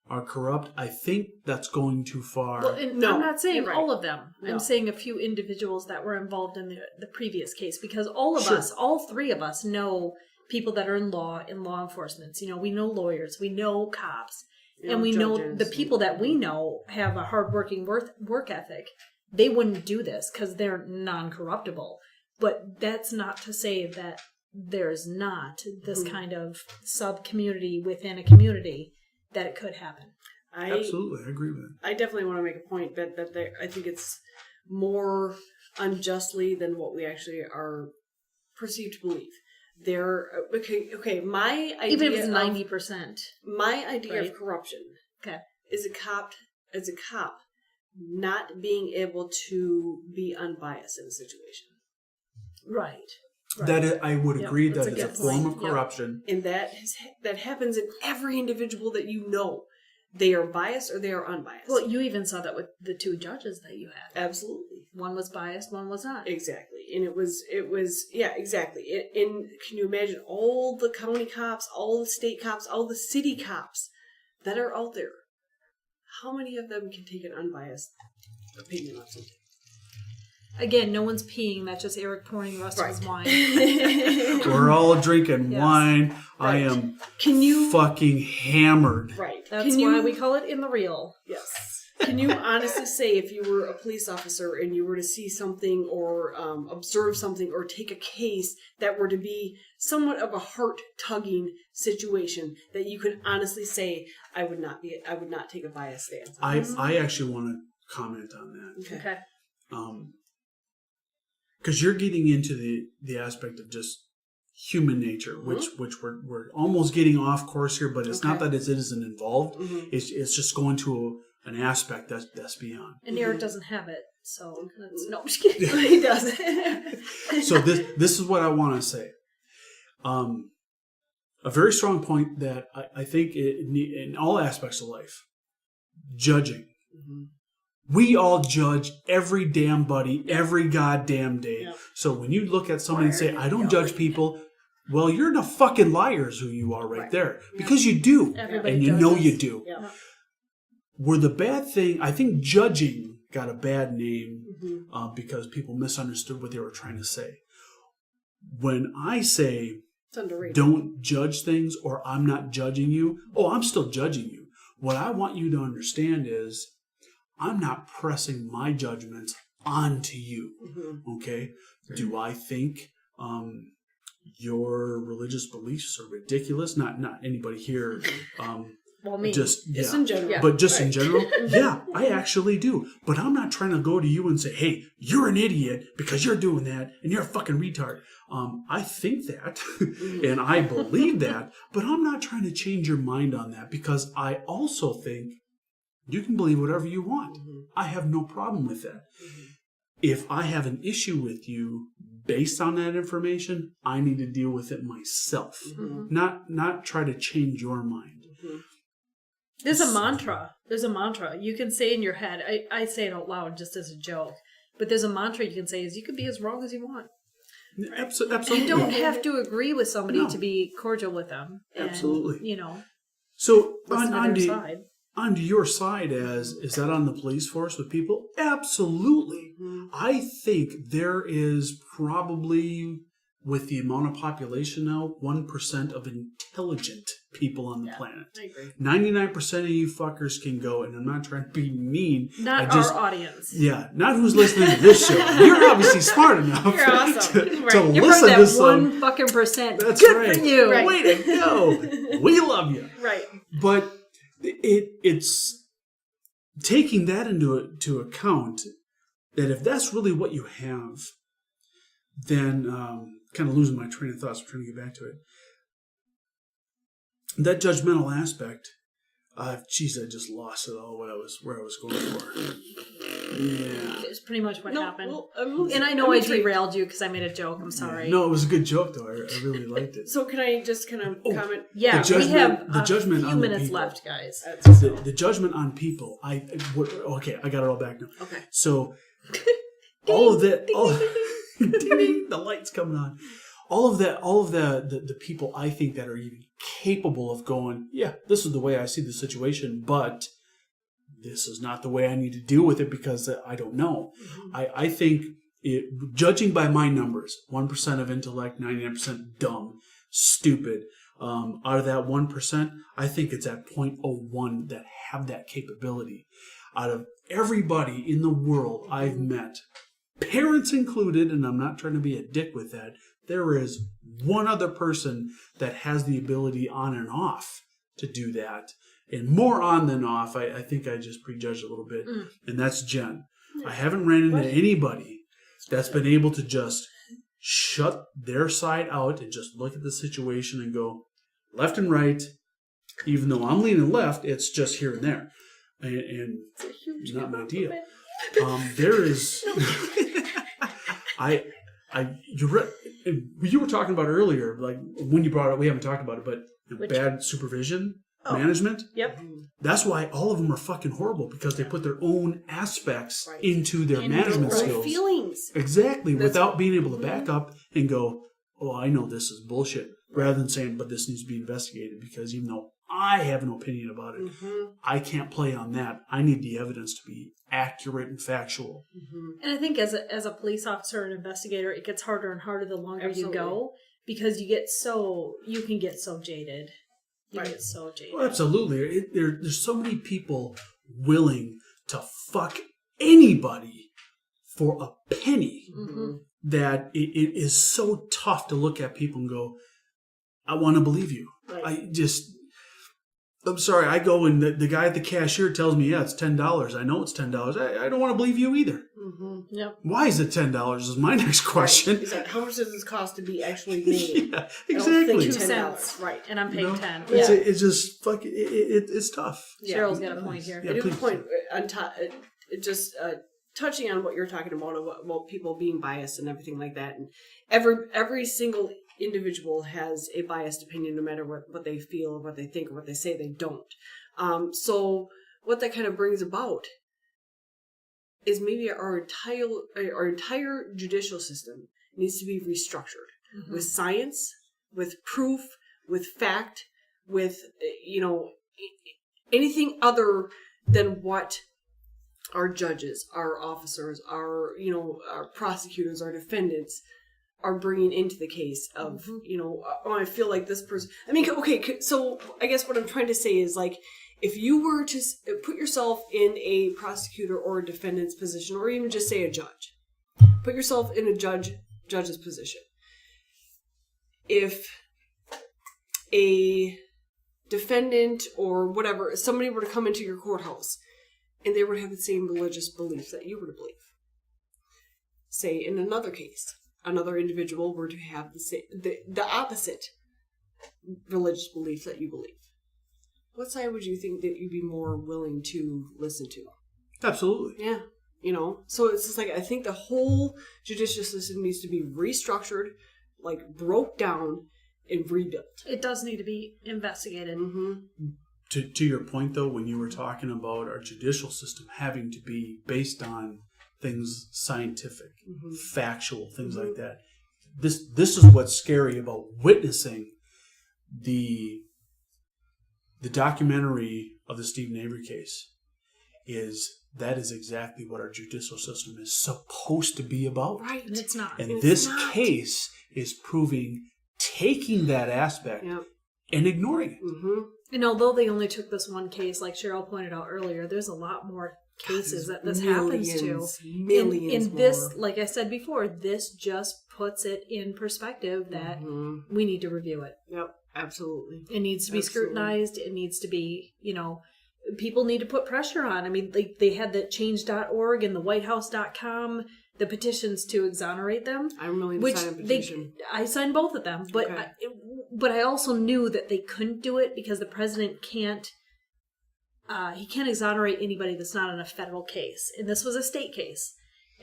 are corrupt, I think that's going too far. Well, I'm not saying right. all of them. No. I'm saying a few individuals that were involved in the previous case, because all of Sure. us, all three of us, know people that are in law enforcement. You know, we know lawyers, we know cops, and we know judges. the people that we know have a hardworking work ethic. They wouldn't do this because they're non-corruptible. But that's not to say that there's not this kind of sub-community within a community that it could happen. Absolutely, I agree with it. I definitely want to make a point that I think it's more unjustly than what we actually are perceived to believe. There, okay. My idea, even if it's 90%. My idea right? of corruption, Okay, is a cop not being able to be unbiased in a situation. right. That I would agree that's that a is a good form point. of corruption. And that happens in every individual that you know. They are biased or they are unbiased. Well, you even saw that with the two judges that you had. Absolutely. One was biased, one was not. Exactly. And it was yeah, exactly. And can you imagine all the county cops, all the state cops, all the city cops that are out there? How many of them can take an unbiased opinion on something? Again, no one's peeing. That's just Eric pouring the rest of his wine. We're all drinking Yes. wine. Right. I am Can you fucking hammered. Right. That's why we call it in the real. Yes. Can you honestly say if you were a police officer and you were to see something or observe something or take a case that were to be somewhat of a heart-tugging situation that you could honestly say I would not take a biased stance on? I actually want to comment on that. Okay. Because you're getting into the aspect of just human nature, which we're almost getting off course here, but it's not that it isn't involved. It's just going to an aspect that's beyond. And Eric doesn't have it, so no, I'm just kidding. He doesn't. So this is what I want to say. A very strong point that I think in all aspects of life, judging. We all judge every damn buddy every goddamn day. Yeah. So when you look at somebody and say, I don't judge people, well, you're the fucking liars who you are right there. Because you do. Everybody And you does know this. you do. Yeah. Where the bad thing, I think judging got a bad name because people misunderstood what they were trying to say. When I say, It's underrated. don't judge things or I'm not judging you, I'm still judging you. What I want you to understand is I'm not pressing my judgments onto you. Okay? Do I think your religious beliefs are ridiculous? Not anybody here. Well, Well, me. Just in general. Yeah. But just in general, yeah, I actually do. But I'm not trying to go to you and say, hey, you're an idiot because you're doing that and you're a fucking retard. I think that and I believe that, but I'm not trying to change your mind on that because I also think you can believe whatever you want. I have no problem with that. If I have an issue with you based on that information, I need to deal with it myself, not try to change your mind. There's a mantra. You can say in your head. I say it out loud just as a joke. But there's a mantra you can say is you can be as wrong as you want. Absolutely. You don't have to agree with somebody to be cordial with them. And, Absolutely. So on their side. onto your side, is that on the police force with people? Absolutely. I think there is probably, with the amount of population now, 1% of intelligent people on the planet. I agree. 99% of you fuckers can go, and I'm not trying to be mean. Not our audience. Yeah, not who's listening to this show. You're obviously smart enough You're awesome. to You're listen that to some. 1 fucking percent. That's Good right. for you. Right. Way to go. We love you. Right. But it's taking that into account, that if that's really what you have, then kind of losing my train of thoughts. I'm trying to get back to it. That judgmental aspect, I just lost it all. Where I was going for. Yeah. It's pretty much what happened. Well, and I know I derailed you because I made a joke. I'm sorry. Yeah. No, it was a good joke though. I really liked it. So can I just kind of comment? Yeah, The judgment- we have the judgment a on few the minutes people. left, guys. The judgment on people. Okay, I got it all back now. Okay. So all of that, ding, ding, the light's coming on. All of the people I think that are even capable of going, yeah, this is the way I see the situation, but this is not the way I need to deal with it because I don't know. I think judging by my numbers, 1% of intellect, 99% dumb, stupid. Out of that 1%, I think it's at 0.01 that have that capability. Out of everybody in the world I've met, parents included, and I'm not trying to be a dick with that, there is one other person that has the ability on and off to do that. And more on than off. I think I just prejudged a little bit. And that's Jen. I haven't ran into anybody that's been able to just shut their side out and just look at the situation and go left and right. Even though I'm leaning left, it's just here and there. And not my deal. There is... you were talking about earlier, like when you brought it, we haven't talked about it, but bad supervision, management. Yep. That's why all of them are fucking horrible, because they put their own aspects into their management Their own skills. feelings. Exactly, without being able to back up and go, oh, I know this is bullshit, rather than saying, but this needs to be investigated, because even though I have an opinion about it, I can't play on that. I need the evidence to be accurate and factual. And I think as a police officer and investigator, it gets harder and harder the longer you go, because you can get so jaded. You get so jaded. Well, absolutely. There's so many people willing to fuck anybody for a penny that it is so tough to look at people and go, I want to believe you. Right. I'm sorry, I go and the guy at the cashier tells me, yeah, it's $10. I know it's $10. I don't want to believe you either. Yep. Why is it $10 is my next question. Right. Exactly. How much does this cost to be actually made? Yeah, exactly. 2 cents. Right. And I'm paying 10. It's just fucking, it's tough. Cheryl's got a point here. Yeah, I do have a please. point on touching on what you're talking about people being biased and everything like that. And every single individual has a biased opinion, no matter what they feel or what they think or what they say they don't. So what that kind of brings about is maybe our entire judicial system needs to be restructured with science, with proof, with fact, with anything other than what our judges, our officers, our prosecutors, our defendants are bringing into the case of, I feel like this person... I mean, okay, so I guess what I'm trying to say is, like, if you were to put yourself in a prosecutor or a defendant's position, or even just say a judge, put yourself in a judge's position. If a defendant or whatever, somebody were to come into your courthouse and they would have the same religious beliefs that you were to believe. Say in another case, another individual were to have the opposite religious belief that you believe. What side would you think that you'd be more willing to listen to? Absolutely. Yeah. You know, so it's just like, I think the whole judicial system needs to be restructured, like broke down and rebuilt. It does need to be investigated. Mm-hmm. To your point, though, when you were talking about our judicial system having to be based on things scientific, factual, things like that, this is what's scary about witnessing the documentary of the Stephen Avery case. That is exactly what our judicial system is supposed to be about. Right. And it's not. And this case is proving taking that aspect and ignoring it. Mm-hmm. And although they only took this one case, like Cheryl pointed out earlier, there's a lot more cases that this happens to. Millions and this, like I said before, this just puts it in perspective that we need to review it. Yep, absolutely. It needs to be scrutinized. It needs to be, people need to put pressure on. I mean, they had the change.org and the whitehouse.com, the petitions to exonerate them. I'm willing to sign a petition. I signed both of them, but but I also knew that they couldn't do it because the president can't exonerate anybody that's not in a federal case. And this was a state case.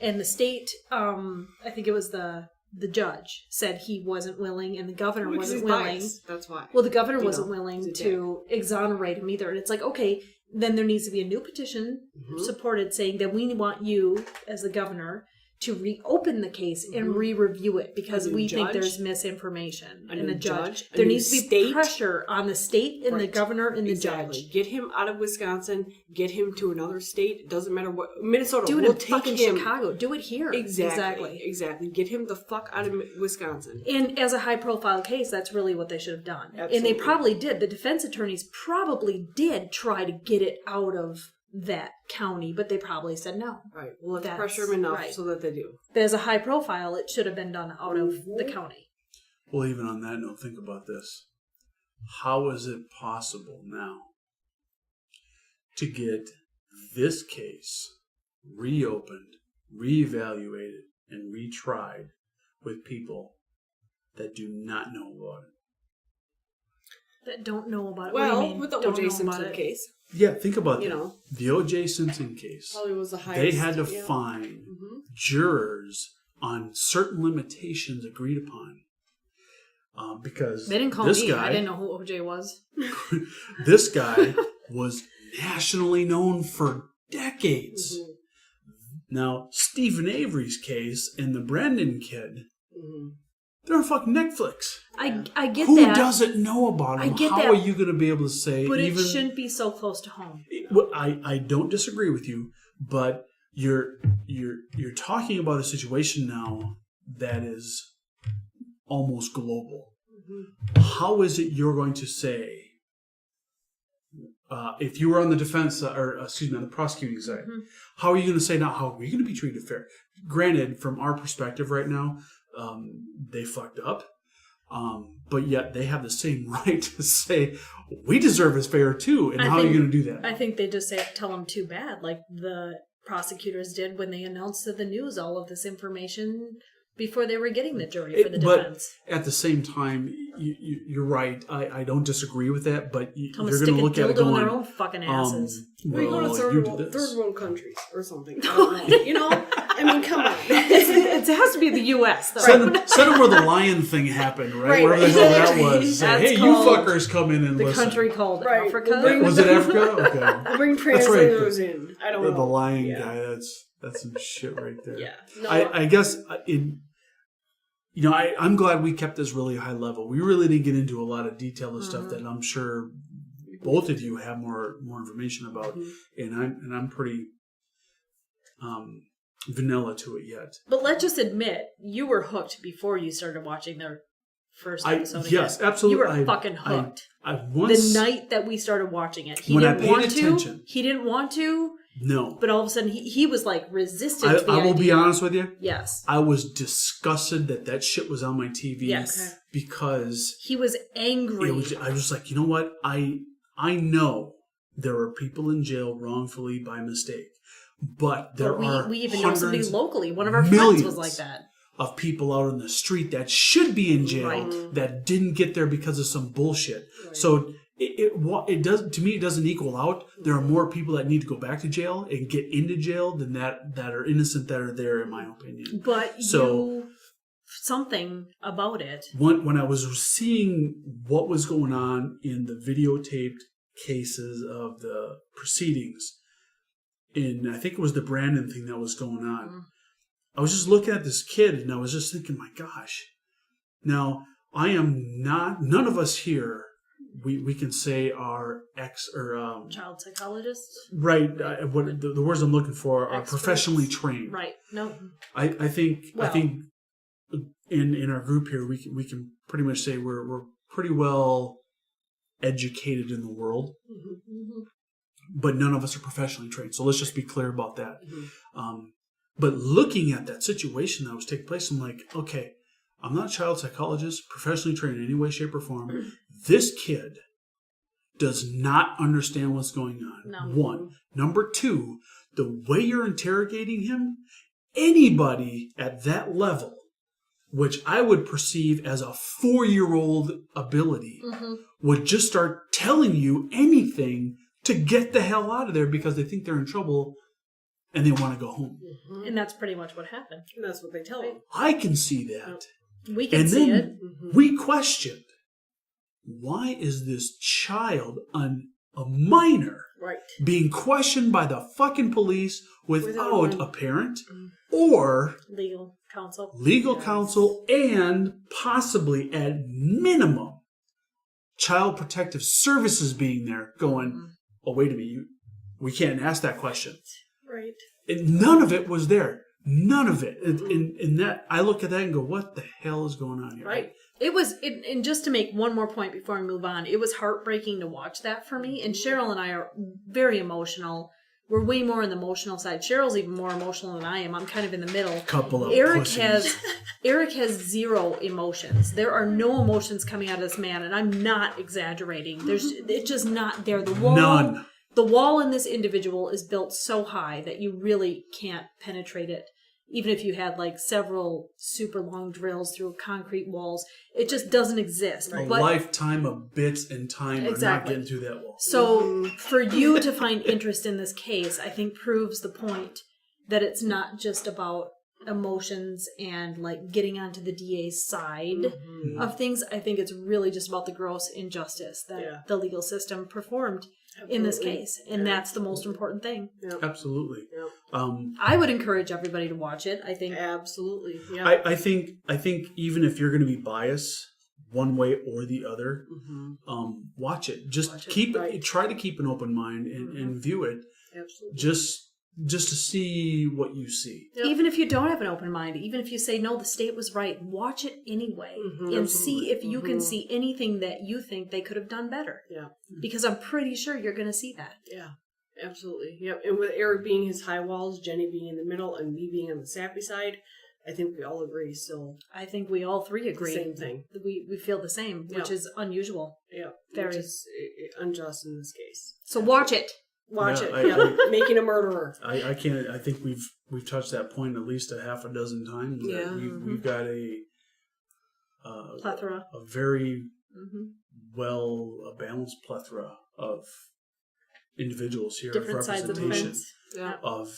And the state, I think it was the judge, said he wasn't willing, and the governor wasn't willing. That's why. Well, the governor wasn't willing to exonerate him either. And it's like, okay, then there needs to be a new petition supported saying that we want you, as the governor, to reopen the case and re-review it because we think there's misinformation. And the judge, there needs to be pressure on the state and the governor and the judge. Get him out of Wisconsin. Get him to another state. It doesn't matter what. Minnesota. Do it we'll in take fucking him. Chicago. Do it here. Exactly. Get him the fuck out of Wisconsin. And as a high-profile case, that's really what they should have done. Absolutely. And they probably did. The defense attorneys probably did try to get it out of that county, but they probably said no. Right. Well, let's pressure them enough so that they do. But as a high profile, it should have been done out of the county. Well, even on that note, think about this. How is it possible now to get this case reopened, reevaluated, and retried with people that do not know about it? That don't know about it. Well, with the O.J. Simpson case. Yeah, think about that. The O.J. Simpson case. Probably was the highest. They had to find jurors on certain limitations agreed upon. Because they didn't call me. I didn't know who O.J. was. This guy was nationally known for decades. Now, Stephen Avery's case and the Brendan kid, they're on fucking Netflix. I get Who that. Who doesn't know about them? How are you going to be able to say? But it shouldn't be so close to home. I don't disagree with you, but you're talking about a situation now that is almost global. How is it you're going to say if you were on the defense on the prosecuting side? How are you going to say now? How are we going to be treated fair? Granted, from our perspective right now. They fucked up, but yet they have the same right to say we deserve as fair too. And how are you going to do that? I think they just tell them too bad, like the prosecutors did when they announced to the news all of this information before they were getting the jury for the defense. But at the same time, you're right. I don't disagree with that. But you're going to look at it going, going, their own fucking asses. We go to third world countries or something. I don't know. I mean, come on. It has to be the U.S. though. Send them where the lion thing happened, right? Wherever the hell that was. Say, hey, you fuckers come in and listen. The country called Africa. Was it Africa? Okay. We'll bring translators in. I don't know. The lion guy. That's some shit right there. Yeah. No, I guess I'm glad we kept this really high level. We really didn't get into a lot of detail of stuff that I'm sure both of you have more information about, and I'm pretty vanilla to it yet. But let's just admit, you were hooked before you started watching their first episode. Yes, absolutely. You were fucking hooked. I once, the night that we started watching it, he when didn't I paid want attention, to. He didn't want to. No. But all of a sudden, he was like resistant to the I will be idea. honest with you. Yes. I was disgusted that shit was on my TV. Yes. Because he was angry. I was like, you know what? I know there are people in jail wrongfully by mistake. But there are we even know somebody locally. One of our millions friends was like that. Of people out on the street that should be in jail that didn't get there because of some bullshit. Right. So it does, to me, it doesn't equal out. There are more people that need to go back to jail and get into jail than that are innocent that are there, in my opinion. But something about it. When I was seeing what was going on in the videotaped cases of the proceedings, and I think it was the Brandon thing that was going on, I was just looking at this kid and I was just thinking, my gosh. Now, I am not, none of us here, we can say are child psychologists? Right. What the words I'm looking for are experts. Professionally trained. Right. No. I think in our group here we can pretty much say we're pretty well educated in the world. Mm-hmm. But none of us are professionally trained. So let's just be clear about that. Mm-hmm. But looking at that situation that was taking place, I'm like, okay, I'm not a child psychologist, professionally trained in any way, shape, or form. This kid does not understand what's going on. No. One. Number two, the way you're interrogating him, anybody at that level, which I would perceive as a 4-year-old ability, would just start telling you anything to get the hell out of there because they think they're in trouble and they want to go home. And that's pretty much what happened. And that's what they tell them. I can see that. We can see it. We questioned, why is this child, a minor, being questioned by the fucking police without a parent or legal counsel, and possibly at minimum child protective services being there going, oh, wait a minute, we can't ask that question. Right. And none of it was there. None of it. In that, I look at that and go, what the hell is going on here? Right. It was, and just to make one more point before we move on, it was heartbreaking to watch that for me. And Cheryl and I are very emotional. We're way more on the emotional side. Cheryl's even more emotional than I am. I'm kind of in the middle. Couple of Eric has zero emotions. There are no emotions coming out of this man, and I'm not exaggerating. It's just not there. None. The wall in this individual is built so high that you really can't penetrate it. Even if you had like several super long drills through concrete walls, it just doesn't exist. A lifetime of bits and time are not getting through that wall. So for you to find interest in this case, I think proves the point that it's not just about emotions and like getting onto the DA's side of things. I think it's really just about the gross injustice that the legal system performed in this case, and that's the most important thing. Absolutely. I would encourage everybody to watch it. I think absolutely. I think even if you're going to be biased one way or the other, watch it. Try to keep an open mind and view it. Absolutely. Just to see what you see. Yep. Even if you don't have an open mind, even if you say, no, the state was right, watch it anyway and see if you can see anything that you think they could have done better. Yeah. Because I'm pretty sure you're going to see that. Yeah, absolutely. Yep. And with Eric being his high walls, Jenny being in the middle, and me being on the sappy side, I think we all agree still. I think we all three agree. The same thing. We feel the same, which is unusual. Yeah. Very. Which is unjust in this case. So watch it. Watch it. Making a murderer. I can't. I think we've touched that point at least a half a dozen times. Yeah. We've got a plethora, a very balanced plethora of individuals here, different of sides of the fence. Of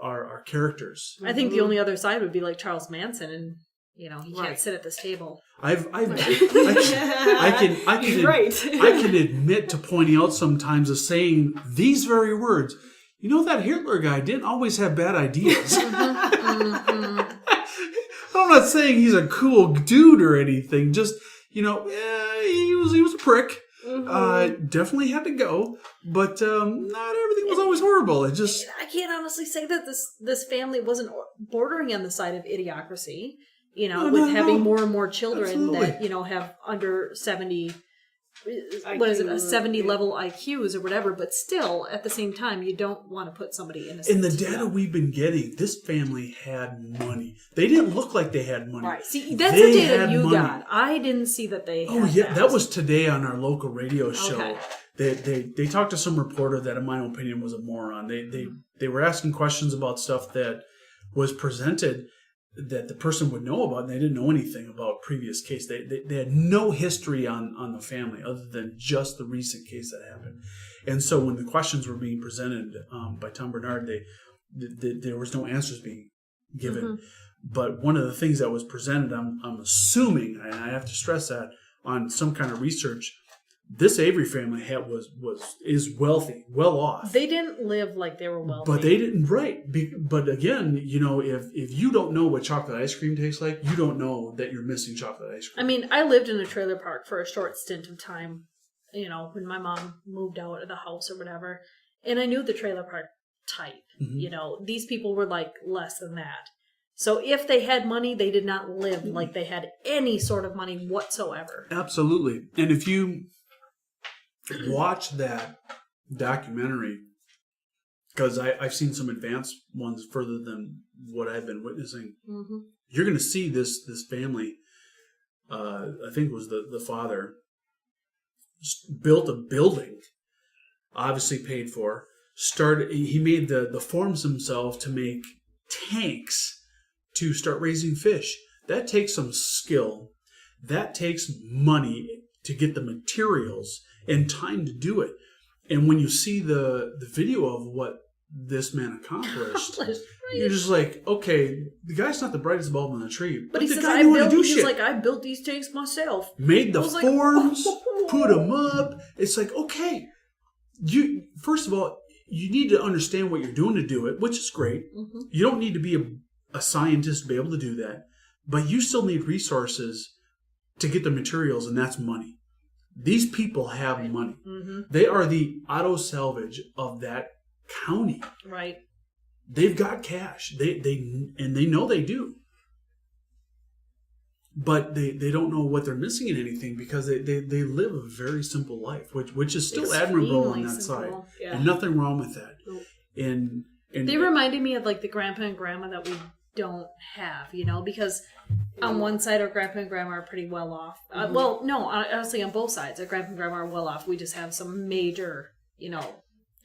our characters. I think the only other side would be like Charles Manson, and he can't sit at this table. I can admit to pointing out sometimes of saying these very words. You know, that Hitler guy didn't always have bad ideas. I'm not saying he's a cool dude or anything. Just, he was a prick. Definitely had to go, but not everything was always horrible. I can't honestly say that this family wasn't bordering on the side of idiocracy. you know, No, with not at having all. more and more children Absolutely. that, you know, have under 70, what is it, a 70 level IQs or whatever, but still, at the same time, you don't want to put somebody in a In the data we've been getting, this family had money. They didn't look like they had money. Right. See, that's They the data had you money. got. I didn't see that they had Oh yeah, that was today on our local radio show. Okay. They talked to some reporter that, in my opinion, was a moron. They were asking questions about stuff that was presented that the person would know about, and they didn't know anything about previous case. They had no history on the family other than just the recent case that happened. And so when the questions were being presented by Tom Bernard, there was no answers being given. Mm-hmm. But one of the things that was presented, I'm assuming, and I have to stress that, on some kind of research, this Avery family is wealthy, well off. They didn't live like they were wealthy. But they didn't, right. But again, you know, if you don't know what chocolate ice cream tastes like, you don't know that you're missing chocolate ice cream. I mean, I lived in a trailer park for a short stint of time, you know, when my mom moved out of the house or whatever, and I knew the trailer park type. Mm-hmm. You know, these people were like less than that. So if they had money, they did not live like they had any sort of money whatsoever. Absolutely. And if you watch that documentary, because I've seen some advanced ones further than what I've been witnessing, Mm-hmm. you're going to see this family, I think it was the father, built a building, obviously paid for, he made the forms himself to make tanks to start raising fish. That takes some skill. That takes money to get the materials and time to do it. And when you see the video of what this man accomplished, you're just like, okay, the guy's not the brightest bulb in the tree. But he the says, guy knew how to do shit. I built these tanks myself. Made the I was like, forms, whoa. put them up. It's like, okay, first of all, you need to understand what you're doing to do it, which is great. Mm-hmm. You don't need to be a scientist to be able to do that, but you still need resources to get the materials, and that's money. These people have money. Mm-hmm. They are the auto salvage of that county. Right. They've got cash. They know they do. But they don't know what they're missing in anything because they live a very simple life, which is still admirable on that side. Yeah. And nothing wrong with that. Nope. And They reminded me of like the grandpa and grandma that we don't have, you know, because on one side our grandpa and grandma are pretty well off. Mm-hmm. Well, no, honestly, on both sides, our grandpa and grandma are well off. We just have some major, you know,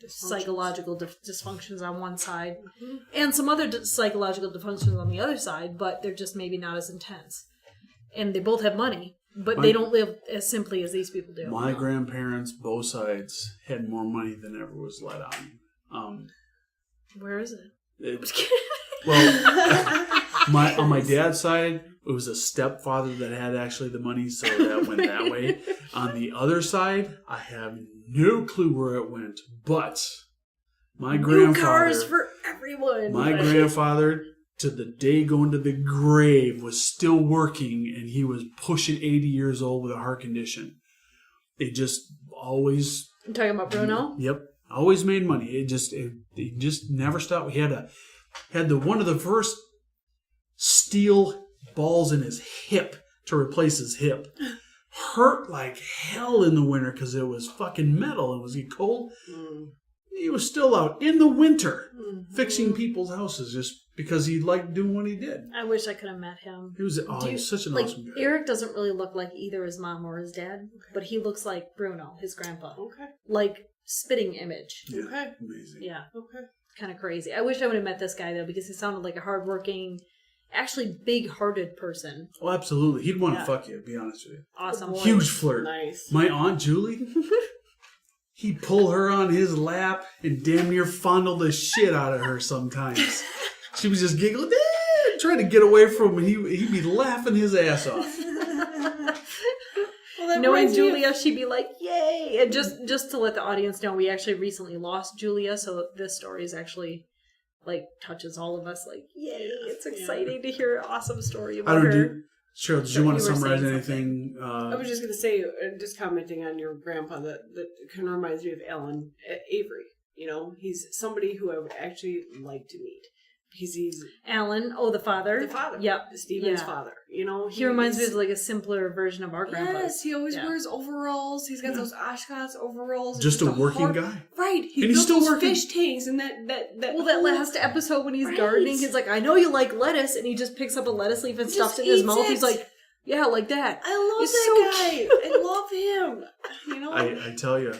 psychological dysfunctions on one side, Mm-hmm. and some other psychological dysfunctions on the other side, but they're just maybe not as intense. And they both have money, but they don't live as simply as these people do. my grandparents, both sides, had more money than ever was let on. Where is it? Well, on my dad's side, it was a stepfather that had actually the money, so that went that way. On the other side, I have no clue where it went, but my grandfather, New cars for everyone. my grandfather, to the day going to the grave, was still working, and he was pushing 80 years old with a heart condition. It just always, I'm talking about Bruno. yep, always made money. It just never stopped. He had one of the first steel balls in his hip to replace his hip. Hurt like hell in the winter because it was fucking metal. It was cold. He was still out in the winter fixing people's houses just because he liked doing what he did. I wish I could have met him. He was such an awesome guy. Eric doesn't really look like either his mom or his dad, but he looks like Bruno, his grandpa. Okay. Like spitting image. Yeah, Okay. amazing. Yeah. Okay. Kind of crazy. I wish I would have met this guy though, because he sounded like a hardworking, actually big-hearted person. Oh, absolutely. He'd want to Yeah. fuck you, to be honest with you. Awesome. Huge flirt. Nice. My Aunt Julie, he'd pull her on his lap and damn near fondle the shit out of her sometimes. She was just giggling, trying to get away from him, and he'd be laughing his ass off. Knowing Julia, she'd be like, "Yay!" And just to let the audience know, we actually recently lost Julia, so this story is actually like touches all of us. Like, yay! It's exciting to hear an awesome story about her. Cheryl, did you want to You were summarize saying anything? I was just going to say, just commenting on your grandpa, that kind of reminds me of Alan Avery. You know, he's somebody who I would actually like to meet he's Alan, the father. the father. Yep. Steven's Yeah. father. You know, He reminds me of like a simpler version of our grandpas. Yes, he always Yeah. wears overalls. He's got those Oshkosh overalls. and Just a working guy. Right. He And he's built still those working. fish tanks and that Well, that last episode when he's Right. gardening, he's like, I know you like lettuce, and he just picks up a lettuce leaf and Just stuffs it in his eats mouth. it. He's like, yeah, like that. I love He's that so guy. cute. I love him. You know? I tell you,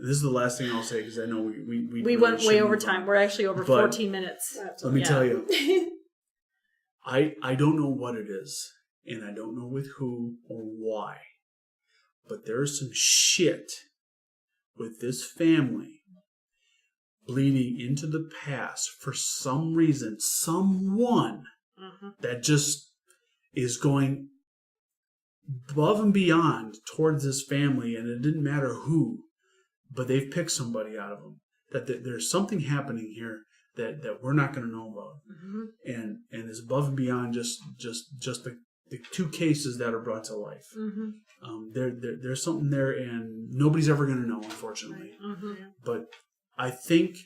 this is the last thing I'll say because I know we We really went way should over move time. on. We're actually over But 14 minutes. That's Let me Yeah. tell you, I don't know what it is, and I don't know with who or why, but there's some shit with this family bleeding into the past for some reason. Someone that just is going above and beyond towards this family, and it didn't matter who, but they've picked somebody out of them. That there's something happening here that we're not going to know about, and is above and beyond just the two cases that are brought to life. There's something there, and nobody's ever going to know, unfortunately. But I think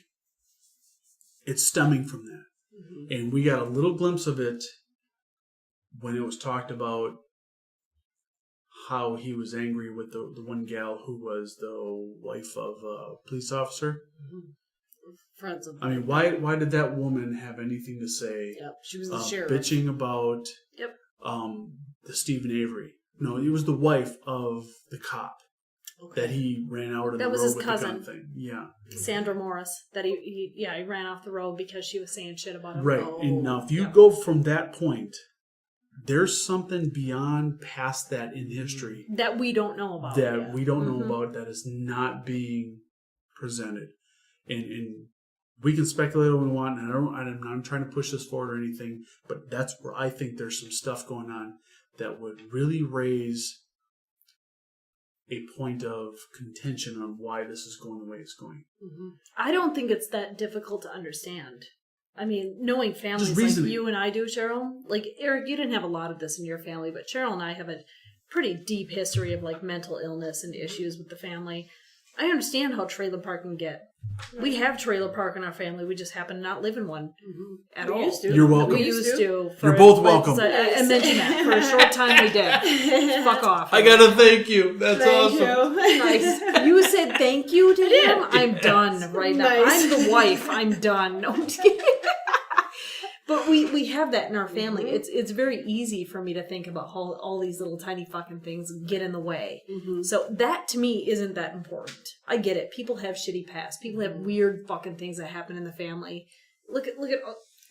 it's stemming from that, and we got a little glimpse of it when it was talked about how he was angry with the one gal who was the wife of a police officer. Friends of I mean, why did that woman have anything to say? Yep, she was the sheriff. Bitching about the Stephen Avery. No, it was the wife of the cop that he ran out of the That was road his with cousin. the gun thing. Yeah. Sandra Morris, that he ran off the road because she was saying shit about him. Right. And now if you go from that point, there's something beyond past that in history That we don't know about. that we don't know about that is not being presented. And we can speculate all we want, and I'm not trying to push this forward or anything, but that's where I think there's some stuff going on that would really raise a point of contention on why this is going the way it's going. I don't think it's that difficult to understand. I mean, knowing families like reasoning. you and I do, Cheryl, like Eric, you didn't have a lot of this in your family, but Cheryl and I have a pretty deep history of like mental illness and issues with the family. I understand how trailer park can get. We have trailer park in our family. We just happen to not live in one at all. Used to. You're welcome. We used to. You're both welcome. I mentioned that. For a short time we did. Fuck off. I gotta thank you. That's Thank awesome. you. Nice. You said thank you to him? I'm done right now. Nice. I'm the wife. I'm done. No, I'm just kidding. But we have that in our family. It's very easy for me to think about how all these little tiny fucking things get in the way. So that to me isn't that important. I get it. People have shitty past. People have weird fucking things that happen in the family. Look at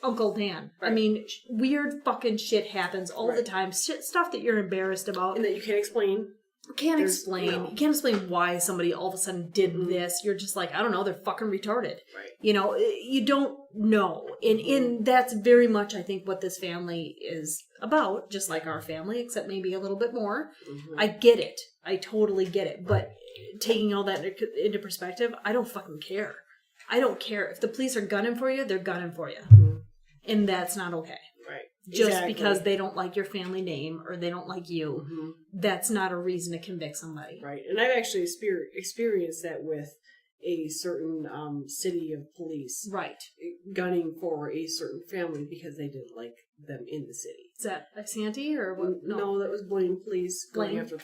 Uncle Dan. Right. I mean, weird fucking shit happens all the time. Stuff that you're embarrassed about. And that you can't explain. You can't There's- explain. no. You can't explain why somebody all of a sudden did this. You're just like, I don't know, they're fucking retarded. Right. You know, you don't know. And that's very much, I think, what this family is about, just like our family, except maybe a little bit more. I get it. I totally get it. But taking all that into perspective, I don't fucking care. I don't care. If the police are gunning for you, they're gunning for you. And that's not okay. Right. Just Exactly. because they don't like your family name or they don't like you, that's not a reason to convict somebody. Right. And I've actually experienced that with a certain city of police Right. gunning for a certain family because they didn't like them in the city. Is that a Santee or what? No, that was Blaine Police going Blaine? after the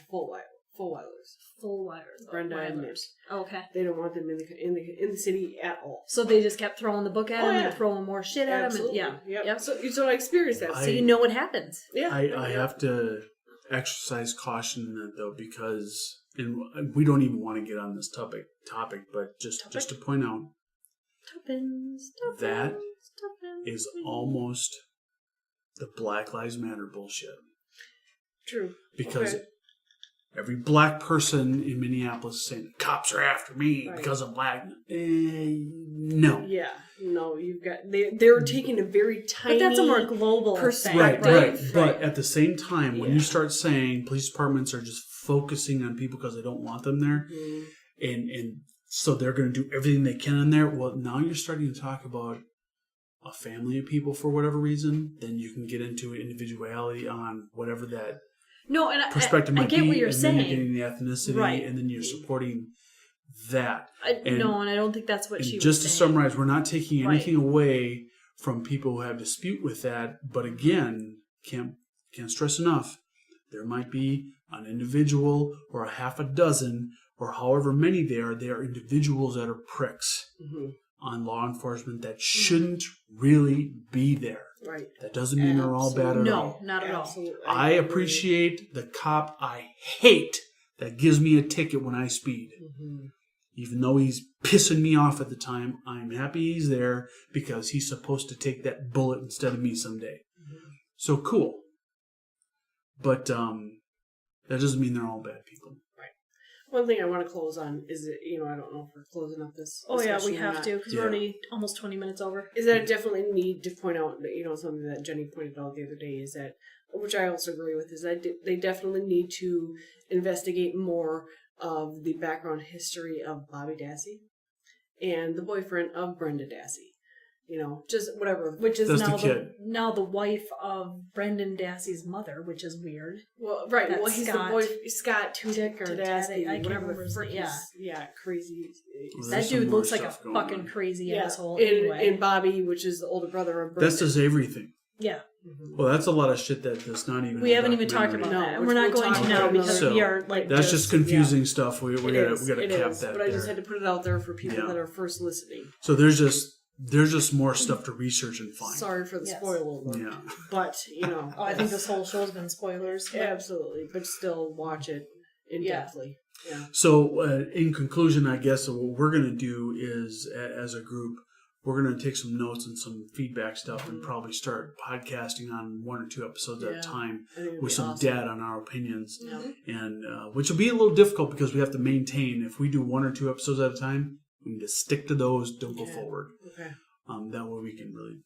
Full-Wilers. Full wires. Brenda and Mitch. Okay. They don't want them in the city at all. So they just kept throwing the book at him yeah. and throwing more shit at Absolutely. him. And, Yep. So I experienced that. So you know what happens. Yeah. I have to exercise caution in that though, because and we don't even want to get on this topic, but just to point out that is almost the Black Lives Matter bullshit. True. Because Okay. every black person in Minneapolis is saying cops are after me Right. because I'm black. No. Yeah. No, you've got they're taking a very tiny. But that's a more global perspective. thing. Right. Right. But at the same time, when Yeah. you start saying police departments are just focusing on people because they don't want them there, and so they're going to do everything they can in there, well, now you're starting to talk about a family of people for whatever reason, then you can get into individuality on whatever that No, and perspective I might get be, what you're and then you're saying. getting the ethnicity, Right. and then you're supporting that. And I don't think that's what and she was just to saying. summarize, we're not taking anything away from people who have dispute with that. But again, can't stress enough, there might be an individual or a half a dozen or however many they are individuals that are pricks on law enforcement that shouldn't really be there. Right. That doesn't mean they're all bad at all. No, not at all. Absolutely. I appreciate the cop I hate that gives me a ticket when I speed. Even though he's pissing me off at the time, I'm happy he's there because he's supposed to take that bullet instead of me someday. So cool. But that doesn't mean they're all bad people. Right. One thing I want to close on is that, I don't know if we're closing up this. Oh yeah, we discussion or have not, to because we're already almost 20 minutes over. is that I definitely need to point out that, something that Jenny pointed out the other day is that, which I also agree with, is that they definitely need to investigate more of the background history of Bobby Dassey and the boyfriend of Brenda Dassey. Just whatever. Which is That's now the kid. now the wife of Brendan Dassey's mother, which is weird. Well, right. That's Well, he's Scott. the boy, Scott Tick or Tedasky, I can't whatever remember the his frick name. is. Crazy. Well, That there's some dude more looks like a stuff going fucking on. crazy Yeah, asshole. and, Anyway, and Bobby, which is the older brother of Brenda. That's his Avery thing. yeah, Well, that's a lot of shit that's not even. we haven't even talked about No, that, and which we're not we'll going talk to now about because another- we are like That's just confusing stuff. We It gotta is, cap is, that. But I just there. had to put it out there for people Yeah. that are first listening. So there's just more stuff to research and find. Sorry for the Yes. spoiler alert. Yeah. But, Oh, I think this whole show's been spoilers. but- Absolutely. But still watch it in-depthly. Yeah. So in conclusion, I guess what we're gonna do is, as a group, we're gonna take some notes and some feedback stuff and probably start podcasting on 1 or 2 episodes at a time I think it'd with be some awesome. data on our opinions. Yeah. And which will be a little difficult because we have to maintain. If we do 1 or 2 episodes at a time, we need to stick to those. Don't go forward. Okay. That way we can really,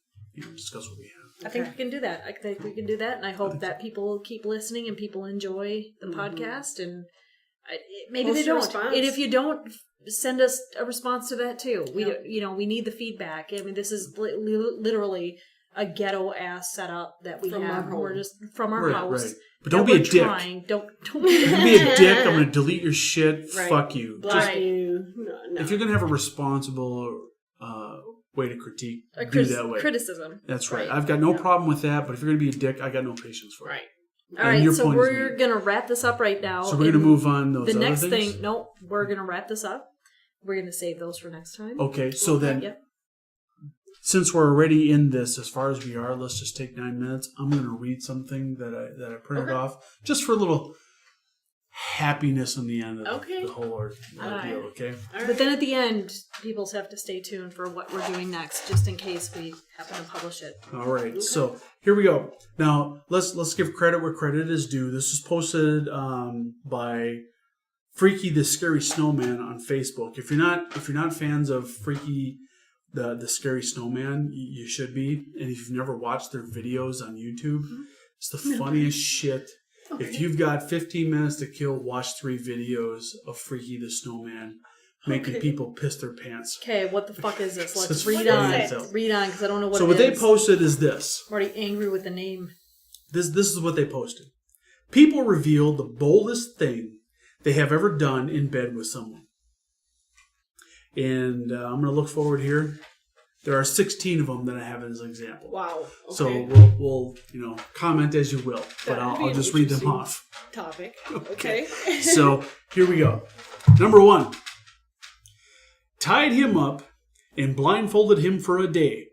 discuss what we have. I think we can do that. I think we can do that, and I hope that people keep listening and people enjoy the podcast. And maybe Post they your don't. response. And if you don't, send us a response to that too. We, Yep. we need the feedback. I mean, this is literally a ghetto ass setup that we From have. our home. We're just from our Right, house. right. But don't be a We're dick. trying. Don't Don't be a dick. I'm going to delete your shit. Right. Fuck you. Bless Just, Right. you. No. if you're going to have a responsible way to critique, do that way. criticism. That's right. Right. I've got no problem with that, but if you're going to be a dick, I got no patience for it. Right. All And right, your so point is we're made. gonna wrap this up right now. So we're going to And move on those the other next things? thing. No, we're gonna wrap this up. We're gonna save those for next time. Okay, so then, Yep. since we're already in this, as far as we are, let's just take 9 minutes. I'm going to read something that I printed Okay. off, just for a little happiness on the end of Okay. the whole ordeal, okay? All right. But then at the end, people have to stay tuned for what we're doing next, just in case we happen to publish it. All right, so here we go. Now let's give credit where credit is due. This was posted by Freaky the Scary Snowman on Facebook. If you're not fans of Freaky the Scary Snowman, you should be. And if you've never watched their videos on YouTube, it's the funniest shit. If you've got 15 minutes to kill, watch 3 videos of Freaky the Snowman making people piss their pants. Okay, what the fuck is this? Let's It's read funny on. as hell. Read on, because I don't know what So it what they is. posted is this. I'm already angry with the name. This is what they posted. People reveal the boldest thing they have ever done in bed with someone. And I'm going to look forward here. There are 16 of them that I have as an example. Wow. Okay. So we'll comment as you will, but That would be I'll an just read them interesting off. Topic. Okay. So here we go. Number 1. Tied him up and blindfolded him for a day.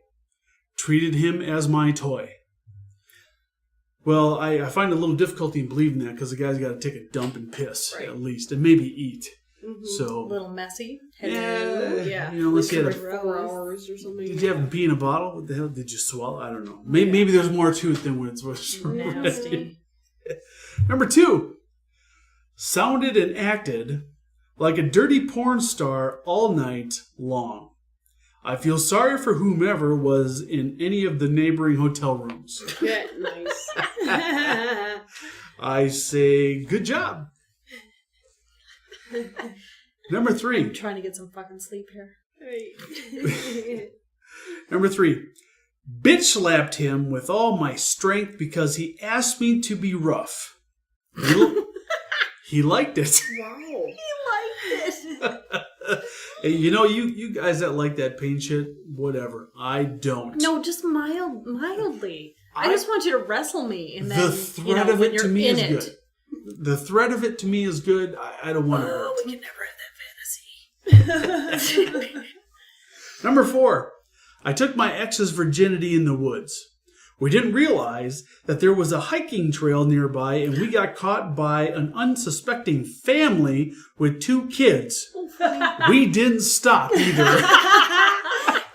Treated him as my toy. Well, I find a little difficulty in believing that because the guy's got to take a dump and piss Right. at least, and maybe eat. A So little messy. yeah, Yeah. unless you had a, 4 hours or something. did you have him pee in a bottle? What the hell did you swallow? I don't know. Maybe there's more to it than what's Nasty. Number 2, sounded and acted like a dirty porn star all night long. I feel sorry for whomever was in any of the neighboring hotel rooms. Yeah, nice. I say, good job. Number 3. I'm trying to get some fucking sleep here. Number 3. Bitch slapped him with all my strength because he asked me to be rough. He liked it. Wow. He liked it. Hey, you guys that like that pain shit, whatever. I don't. No, just mildly. I just want you to wrestle me, and then The threat of when it you're to me in is it. good. The threat of it to me is good. I don't want to hurt. We can never have that fantasy. Number 4. I took my ex's virginity in the woods. We didn't realize that there was a hiking trail nearby, and we got caught by an unsuspecting family with 2 kids. We didn't stop either.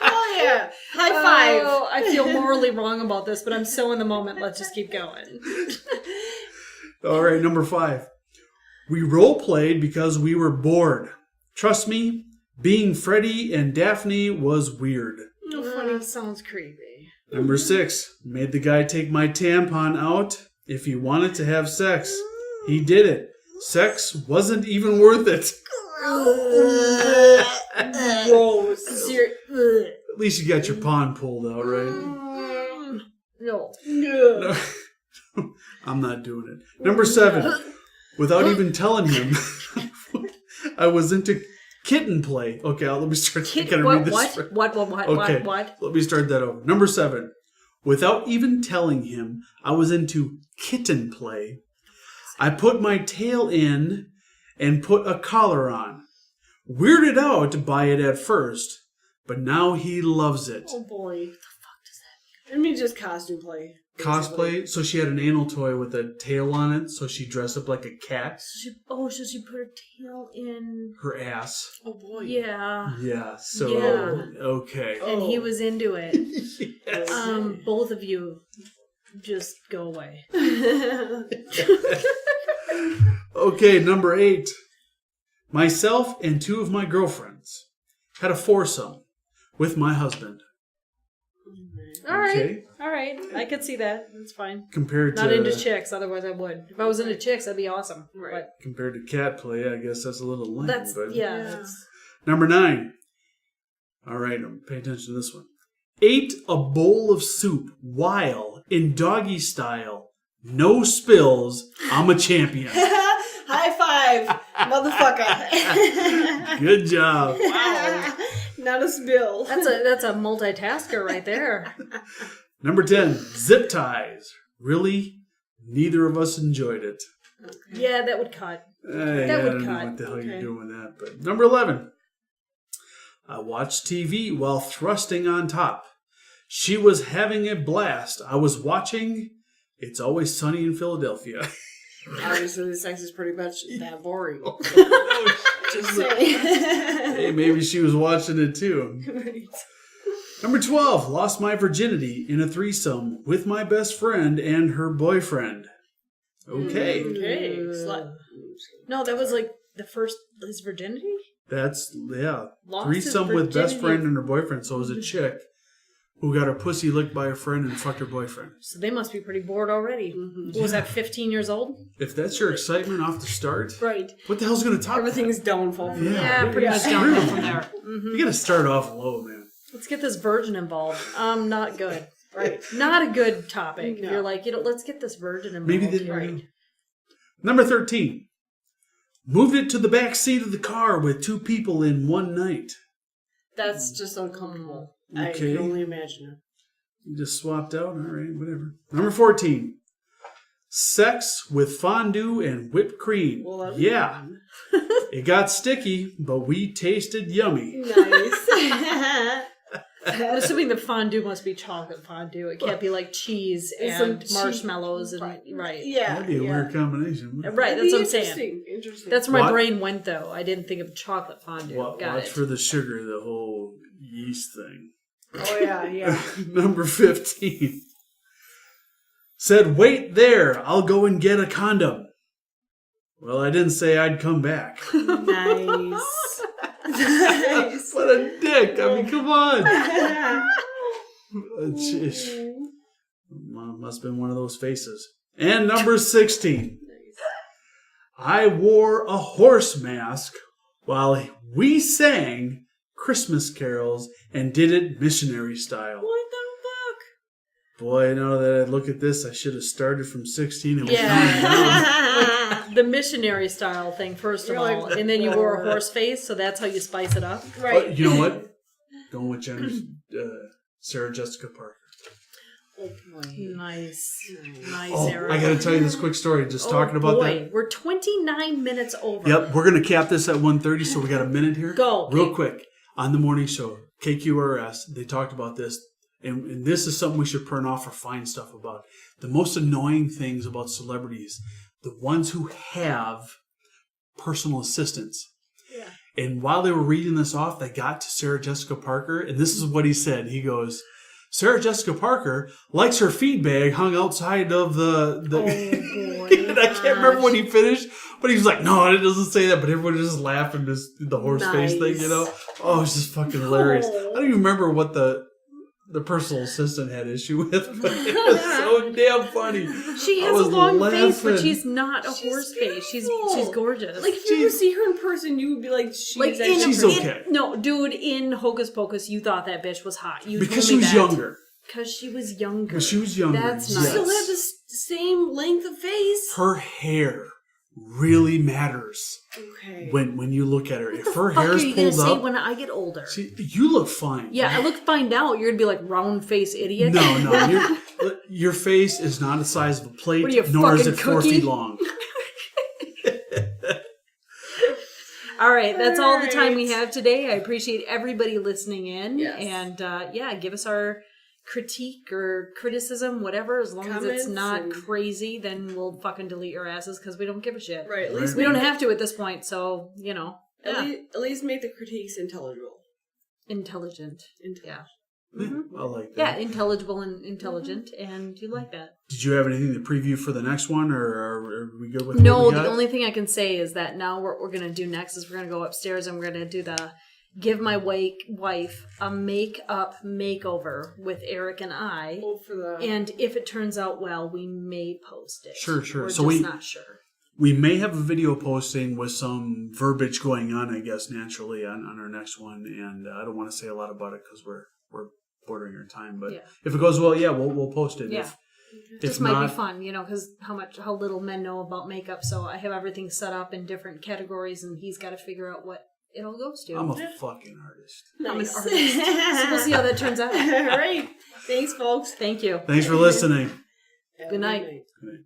Oh yeah! High five. Oh, I feel morally wrong about this, but I'm so in the moment. Let's just keep going. All right, number 5. We role played because we were bored. Trust me, being Freddie and Daphne was weird. No funny. Sounds creepy. Number 6. Made the guy take my tampon out if he wanted to have sex. He did it. Sex wasn't even worth it. Gross. At least you got your pond pulled out, right? No. No. I'm not doing it. Number 7. Without even telling him, I was into kitten play. Okay, let me start. I gotta read this. What? Okay, What? let me start that over. Number 7. Without even telling him, I was into kitten play. I put my tail in and put a collar on. Weirded out by it at first, but now he loves it. Oh boy. I mean, just costume play. Cosplay, so she had an anal toy with a tail on it, so she dressed up like a cat. So she put her tail in. Her ass. Oh boy. Yeah. Yeah, so, Yeah. okay. And he was into it. Yes. Both of you, just go away. Okay, number 8. Myself and 2 of my girlfriends had a foursome with my husband. All right. Okay. All right. I could see that. That's fine. Compared Not to into chicks, otherwise I would. If I was into chicks, that'd be awesome. Right. compared to cat play, I guess that's a little lame. But that's, but. yeah. Yeah. That's, Number 9. All right, pay attention to this one. Ate a bowl of soup while in doggy style. No spills. I'm a champion. High five, motherfucker. Good job. Wow. Not a spill. that's a multitasker right there. Number 10. Zip ties. Really? Neither of us enjoyed it. Yeah, that would cut. I would don't know cut. what the hell Okay. you're doing with that. But number 11. I watched TV while thrusting on top. She was having a blast. I was watching It's Always Sunny in Philadelphia. Obviously, the sex is pretty much that boring. Oh, Just saying. hey, maybe she was watching it too. Right. Number 12. Lost my virginity in a threesome with my best friend and her boyfriend. Okay. Okay. Slut. No, that was like his virginity? That's, yeah. Lost Threesome his with best virginity. friend and her boyfriend. So it was a chick who got her pussy licked by her friend and fucked her boyfriend. So they must be pretty bored already. Mm-hmm. Was that 15 years old? If that's your excitement off the start, Right. what the hell's going to top Everything that? is downfall. from Yeah. there. Pretty much downhill from there. You got to start off low, man. Let's get this virgin involved. Not good. Right. Not a good topic. No. You're like, let's get this virgin involved. Maybe they here. Right. Number 13. Moved it to the back seat of the car with 2 people in one night. That's just uncomfortable. I Okay. can only imagine it. You just swapped out? All right, whatever. Number 14. Sex with fondue and whipped cream. Well, that was Yeah. fun. It got sticky, but we tasted yummy. Nice. I'm assuming the fondue must be chocolate fondue. It can't be like cheese It's some and cheese- marshmallows and right. Yeah. That'd be a weird combination. Right, that's what I'm saying. Interesting. Interesting. That's where my What? brain went though. I didn't think of chocolate fondue. Got Watch it. for the sugar, the whole yeast thing. Oh yeah, yeah. Number 15. Said, wait there, I'll go and get a condom. Well, I didn't say I'd come back. Nice. Nice. What a dick. I mean, come on. Jeez. Must have been one of those faces. And number 16. I wore a horse mask while we sang Christmas carols and did it missionary style. What the fuck? boy, now that I look at this, I should have started from 16 and was counting down. Yeah. The missionary style thing, first of You're all. like, And then you wore a horse face, so that's how you spice it up. Right. But you know what? Going with Jenner's Sarah Jessica Parker. Oh boy. Nice. Nice, Oh, Eric. I got to tell you this quick story. Just talking about that. We're 29 minutes over. Yep, we're going to cap this at 1:30, so we got a minute here. Go. Real Okay. quick. On the morning show, KQRS, they talked about this, and this is something we should print off or find stuff about. The most annoying things about celebrities, the ones who have personal assistants. Yeah. And while they were reading this off, they got to Sarah Jessica Parker, and this is what he said. He goes, Sarah Jessica Parker likes her feed bag hung outside of the Oh, boy. and I can't remember when he finished, but he was like, no, it doesn't say that, but everyone was just laughing, just the horse face thing, you know? Oh, it's just fucking hilarious. I don't even remember what the personal assistant had issue with, but it was so damn funny. She I has a was long face, but laughing. she's not a horse face. She's beautiful. gorgeous. Like, if you ever see her in person, you would be like, she's Like actually She's pretty. okay. No, dude, in Hocus Pocus, you thought that bitch was hot. You Because told she me was that. younger. Because she was younger. Because she was younger. That's She nice. still had the same length of face. Her hair really matters Okay. when you look at her. If her What hair's are you gonna pulled say up, when I get older? you look fine. Yeah, I look fine now. You're gonna be like round face idiot. No, your face is not the size of a plate, What are you, nor is it fucking 4 cookie? feet long. All right, that's all the All time we right. have today. I appreciate everybody listening in, Yes. and give us our critique or criticism, whatever. As long as it's Comments not and- crazy, then we'll fucking delete your asses because we don't give a shit. Right. At Right. least We don't have to at this point, so yeah. At least make the critiques intelligible. Intelligent. Yeah. I like that. Yeah, intelligible and intelligent, and you like that. Did you have anything to preview for the next one, or are we good with No, what we the got? only thing I can say is that now what we're going to do next is we're going to go upstairs and we're going to do the give my wife a makeup makeover with Eric and I. Oh, for the And if it turns out well, we may post it. Sure. We're So just not sure. we may have a video posting with some verbiage going on, I guess, naturally on our next one, and I don't want to say a lot about it because we're bordering our time. But Yeah. if it goes well, we'll post it. Yeah. If Just might not, be fun, because how little men know about makeup. So I have everything set up in different categories, and he's got to figure out what it all goes to. I'm a fucking artist. I'm an Nice. artist. So we'll see how that turns out. All right. Thanks, folks. Thank you. Thanks for listening. Have a Good night. Good night.